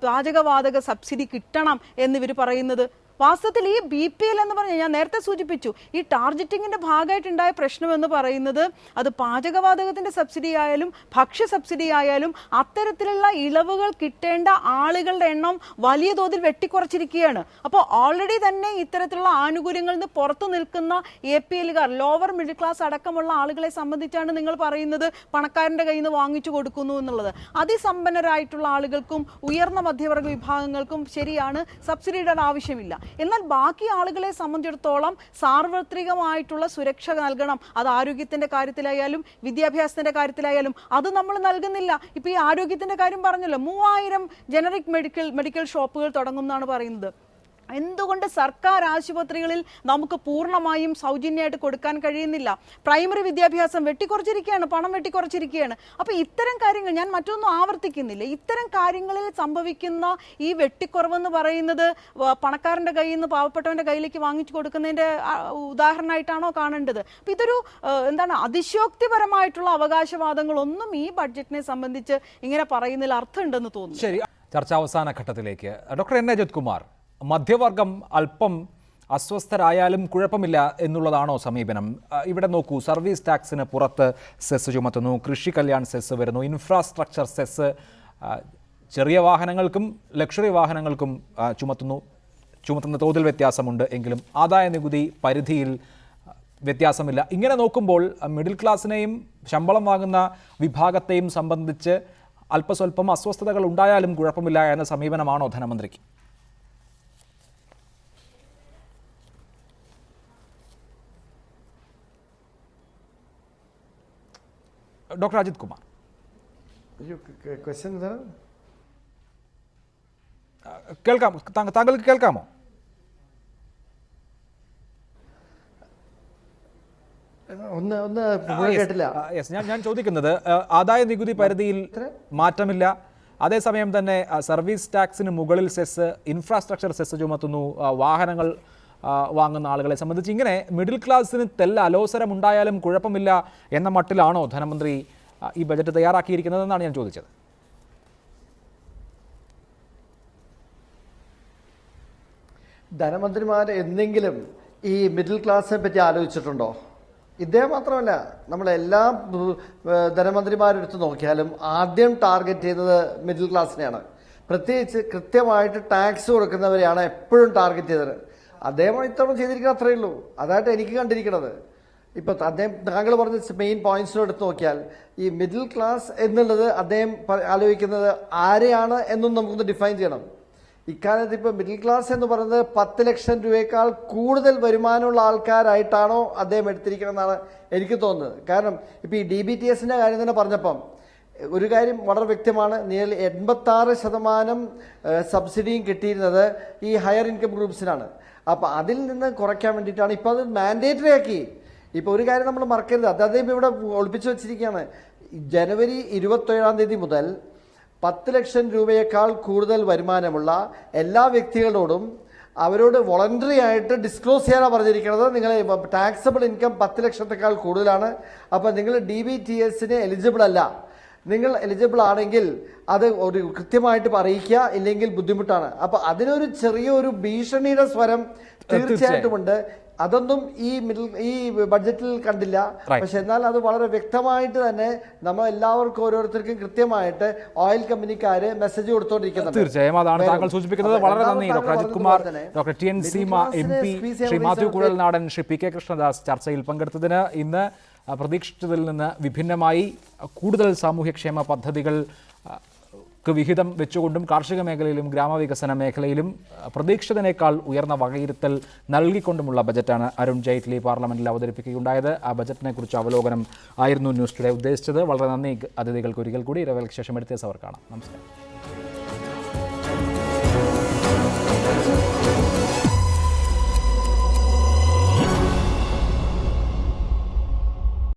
പാചകവാതക സബ്സിഡി കിട്ടണം എന്നിവർ പറയുന്നത്? വാസ്തവത്തിൽ ഈ BPL എന്ന് പറഞ്ഞാൽ ഞാൻ നേരത്തെ സൂചിപ്പിച്ചു, ഈ ടാർഗറ്റിങ്ങിന്റെ ഭാഗമായിട്ടുണ്ടായ പ്രശ്നം എന്ന് പറയുന്നത് അത് പാചകവാതകത്തിന്റെ സബ്സിഡി ആയാലും ഭക്ഷ്യ സബ്സിഡി ആയാലും അത്തരത്തിലുള്ള ഇളവുകൾ കിട്ടേണ്ട ആളുകളുടെ എണ്ണം വലിയ തോതിൽ വെട്ടിക്കുറച്ചിരിക്കുകയാണ്. അപ്പോൾ ഓൾറെഡി തന്നെ ഇത്തരത്തിലുള്ള ആനുകൂല്യങ്ങളിൽ നിന്ന് പുറത്തു നിൽക്കുന്ന APLകാർ, ലോവർ മിഡിൽ ക്ലാസ് അടക്കമുള്ള ആളുകളെ സംബന്ധിച്ചാണ് നിങ്ങൾ പറയുന്നത് പണക്കാരന്റെ കയ്യിൽ നിന്ന് വാങ്ങിച്ചു കൊടുക്കുന്നു എന്നുള്ളത്. അതിസമ്പന്നരായിട്ടുള്ള ആളുകൾക്കും ഉയർന്ന മധ്യവർഗ വിഭാഗങ്ങൾക്കും ശരിയാണ് സബ്സിഡിയുടെ ആവശ്യമില്ല. എന്നാൽ ബാക്കി ആളുകളെ സംബന്ധിച്ചിടത്തോളം സാർവത്രികമായിട്ടുള്ള സുരക്ഷ നൽകണം. അത് ആരോഗ്യത്തിന്റെ കാര്യത്തിലായാലും വിദ്യാഭ്യാസത്തിന്റെ കാര്യത്തിലായാലും അത് നമ്മൾ നൽകുന്നില്ല. ഇപ്പൊ ഈ ആരോഗ്യത്തിന്റെ കാര്യം പറഞ്ഞല്ലോ, 3000 ജനറിക് മെഡിക്കൽ ഷോപ്പുകൾ തുടങ്ങും എന്നാണ് പറയുന്നത്. എന്തുകൊണ്ട് സർക്കാർ ആശുപത്രികളിൽ നമുക്ക് പൂർണ്ണമായും സൗജന്യമായിട്ട് കൊടുക്കാൻ കഴിയുന്നില്ല? പ്രൈമറി വിദ്യാഭ്യാസം വെട്ടിക്കുറച്ചിരിക്കുകയാണ്, പണം വെട്ടിക്കുറച്ചിരിക്കുകയാണ്. അപ്പോൾ ഇത്തരം കാര്യങ്ങൾ ഞാൻ മറ്റൊന്നും ആവർത്തിക്കുന്നില്ല. ഇത്തരം കാര്യങ്ങളിൽ സംഭവിക്കുന്ന ഈ വെട്ടിക്കുറവെന്ന് പറയുന്നത് പണക്കാരൻ്റെ കയ്യിൽ നിന്ന് പാവപ്പെട്ടവൻ്റെ കയ്യിലേക്ക് വാങ്ങിച്ചു കൊടുക്കുന്നതിൻ്റെ ഉദാഹരണമായിട്ടാണോ കാണേണ്ടത്? അപ്പോൾ ഇതൊരു അതിശയോക്തിപരമായിട്ടുള്ള അവകാശവാദങ്ങളൊന്നും ഈ ബഡ്ജറ്റിനെ സംബന്ധിച്ച് ഇങ്ങനെ പറയുന്നതിൽ അർത്ഥമുണ്ടെന്ന് തോന്നുന്നു. ശരി, ചർച്ച അവസാന ഘട്ടത്തിലേക്ക്. Doctor N. അജിത് കുമാർ, മധ്യവർഗം അല്പം അസ്വസ്ഥരായാലും കുഴപ്പമില്ല എന്നുള്ളതാണോ സമീപനം? ഇവിടെ നോക്കൂ, സർവീസ് ടാക്സിന് പുറത്ത് സെസ് ചുമത്തുന്നു, കൃഷി കല്യാൺ സെസ് വരുന്നു, ഇൻഫ്രാസ്ട്രക്ചർ സെസ് ചെറിയ വാഹനങ്ങൾക്കും ലക്ഷറി വാഹനങ്ങൾക്കും ചുമത്തുന്ന തോതിൽ വ്യത്യാസമുണ്ട് എങ്കിലും ആദായ നികുതി പരിധിയിൽ വ്യത്യാസമില്ല. ഇങ്ങനെ നോക്കുമ്പോൾ മിഡിൽ ക്ലാസ്സിനെയും ശമ്പളം വാങ്ങുന്ന വിഭാഗത്തെയും സംബന്ധിച്ച് അല്പസ്വല്പം അസ്വസ്ഥതകൾ ഉണ്ടായാലും കുഴപ്പമില്ല എന്ന സമീപനമാണോ ധനമന്ത്രിക്ക്? ഡോക്ടർ അജിത് കുമാർ, കേൾക്കാം, താങ്കൾക്ക് കേൾക്കാമോ? ഞാൻ ചോദിക്കുന്നത്, ആദായ നികുതി പരിധിയിൽ മാറ്റമില്ല, അതേസമയം തന്നെ സർവീസ് ടാക്സിന് മുകളിൽ സെസ്, ഇൻഫ്രാസ്ട്രക്ചർ സെസ് ചുമത്തുന്നു, വാഹനങ്ങൾ വാങ്ങുന്ന ആളുകളെ സംബന്ധിച്ച് ഇങ്ങനെ മിഡിൽ ക്ലാസ്സിന് അലോസരം ഉണ്ടായാലും കുഴപ്പമില്ല എന്ന മട്ടിലാണോ ധനമന്ത്രി ഈ ബജറ്റ് തയ്യാറാക്കിയിരിക്കുന്നതെന്നാണ് ഞാൻ ചോദിച്ചത്. ധനമന്ത്രിമാർ എന്തെങ്കിലും ഈ മിഡിൽ ക്ലാസ്സിനെ പറ്റി ആലോചിച്ചിട്ടുണ്ടോ? ഇദ്ദേഹം മാത്രമല്ല, നമ്മളെല്ലാ ധനമന്ത്രിമാരെടുത്ത് നോക്കിയാലും ആദ്യം ടാർഗറ്റ് ചെയ്യുന്നത് മിഡിൽ ക്ലാസ്സിനെയാണ്. പ്രത്യേകിച്ച് കൃത്യമായിട്ട് ടാക്സ് കൊടുക്കുന്നവരെയാണ് എപ്പോഴും ടാർഗറ്റ് ചെയ്തത്. അദ്ദേഹം ഇത്തവണ ചെയ്തിരിക്കുന്നത് അത്രയേ ഉള്ളൂ. അതായിട്ട് എനിക്ക് കണ്ടിരിക്കുന്നത്. ഇപ്പം താങ്കൾ പറഞ്ഞ മെയിൻ പോയിന്റ്സിനോട് എടുത്ത് നോക്കിയാൽ ഈ മിഡിൽ ക്ലാസ് എന്നുള്ളത് അദ്ദേഹം ആലോചിക്കുന്നത് ആരെയാണ് എന്നും നമുക്കൊന്ന് ഡിഫൈൻ ചെയ്യണം. ഇക്കാലത്ത് ഇപ്പോൾ മിഡിൽ ക്ലാസ് എന്ന് പറയുന്നത് 10 ലക്ഷം രൂപയേക്കാൾ കൂടുതൽ വരുമാനമുള്ള ആൾക്കാരായിട്ടാണോ അദ്ദേഹം എടുത്തിരിക്കണമെന്നാണ് എനിക്ക് തോന്നുന്നത്. കാരണം ഇപ്പോൾ ഈ DBTSന്റെ കാര്യം തന്നെ പറഞ്ഞപ്പം ഒരു കാര്യം വളരെ വ്യക്തമാണ്. 86% സബ്സിഡിയും കിട്ടിയിരുന്നത് ഈ ഹയർ ഇൻകം ഗ്രൂപ്പ്സിനാണ്. അപ്പോൾ അതിൽ നിന്ന് കുറയ്ക്കാൻ വേണ്ടിയിട്ടാണ് ഇപ്പോൾ അത് മാൻഡേറ്ററി ആക്കി. ഇപ്പോൾ ഒരു കാര്യം നമ്മൾ മറക്കരുത്, അദ്ദേഹം ഇവിടെ ഒളിപ്പിച്ചു വെച്ചിരിക്കുകയാണ്. ജനുവരി 27 മുതൽ 10 ലക്ഷം രൂപയേക്കാൾ കൂടുതൽ വരുമാനമുള്ള എല്ലാ വ്യക്തികളോടും അവരോട് വോളണ്ടറി ആയിട്ട് ഡിസ്ക്ലോസ് ചെയ്യാനാണ് പറഞ്ഞിരിക്കുന്നത്. നിങ്ങൾ ടാക്സബിൾ ഇൻകം 10 ലക്ഷത്തേക്കാൾ കൂടുതലാണ്, അപ്പോൾ നിങ്ങൾ DBTSന് എലിജിബിൾ അല്ല. നിങ്ങൾ എലിജിബിൾ ആണെങ്കിൽ അത് ഒരു കൃത്യമായിട്ട് അറിയിക്കുക, ഇല്ലെങ്കിൽ ബുദ്ധിമുട്ടാണ്. അപ്പോൾ അതിനൊരു ചെറിയൊരു ഭീഷണിയുടെ സ്വരം തീർച്ചയായിട്ടുമുണ്ട്. അതൊന്നും ഈ ബഡ്ജറ്റിൽ കണ്ടില്ല. പക്ഷെ എന്നാൽ അത് വളരെ വ്യക്തമായിട്ട് തന്നെ നമ്മൾ എല്ലാവർക്കും ഓരോരുത്തർക്കും കൃത്യമായിട്ട് ഓയിൽ കമ്പനിക്കാര് മെസ്സേജ് കൊടുത്തോണ്ടിരിക്കുന്നത്. തീർച്ചയായും അതാണ് താങ്കൾ സൂചിപ്പിക്കുന്നത്. വളരെ നന്ദി doctor Ajith Kumar, doctor TN Seema MP, Shri Mathew Kuzhalnadan, Shri PK Krishnadas ചർച്ചയിൽ പങ്കെടുത്തതിന്. ഇന്ന് പ്രതീക്ഷിച്ചതിൽ നിന്ന് വിഭിന്നമായി കൂടുതൽ സാമൂഹ്യക്ഷേമ പദ്ധതികൾ വിഹിതം വെച്ചുകൊണ്ടും കാർഷിക മേഖലയിലും ഗ്രാമവികസന മേഖലയിലും പ്രതീക്ഷിച്ചതിനേക്കാൾ ഉയർന്ന വകയിരുത്തൽ നൽകിക്കൊണ്ടുമുള്ള ബജറ്റാണ് അരുൺ ജെയ്റ്റ്ലി പാർലമെന്റിൽ അവതരിപ്പിക്കുകയുണ്ടായത്. ആ ബജറ്റിനെ കുറിച്ച് അവലോകനം ആയിരുന്നു ന്യൂസ് ടുഡേ ഉദ്ദേശിച്ചത്. വളരെ നന്ദി അതിഥികൾക്ക് ഒരിക്കൽ കൂടി. ഇരവേളയ്ക്ക് ശേഷം എടുത്ത സവർ കാണാം. നമസ്കാരം.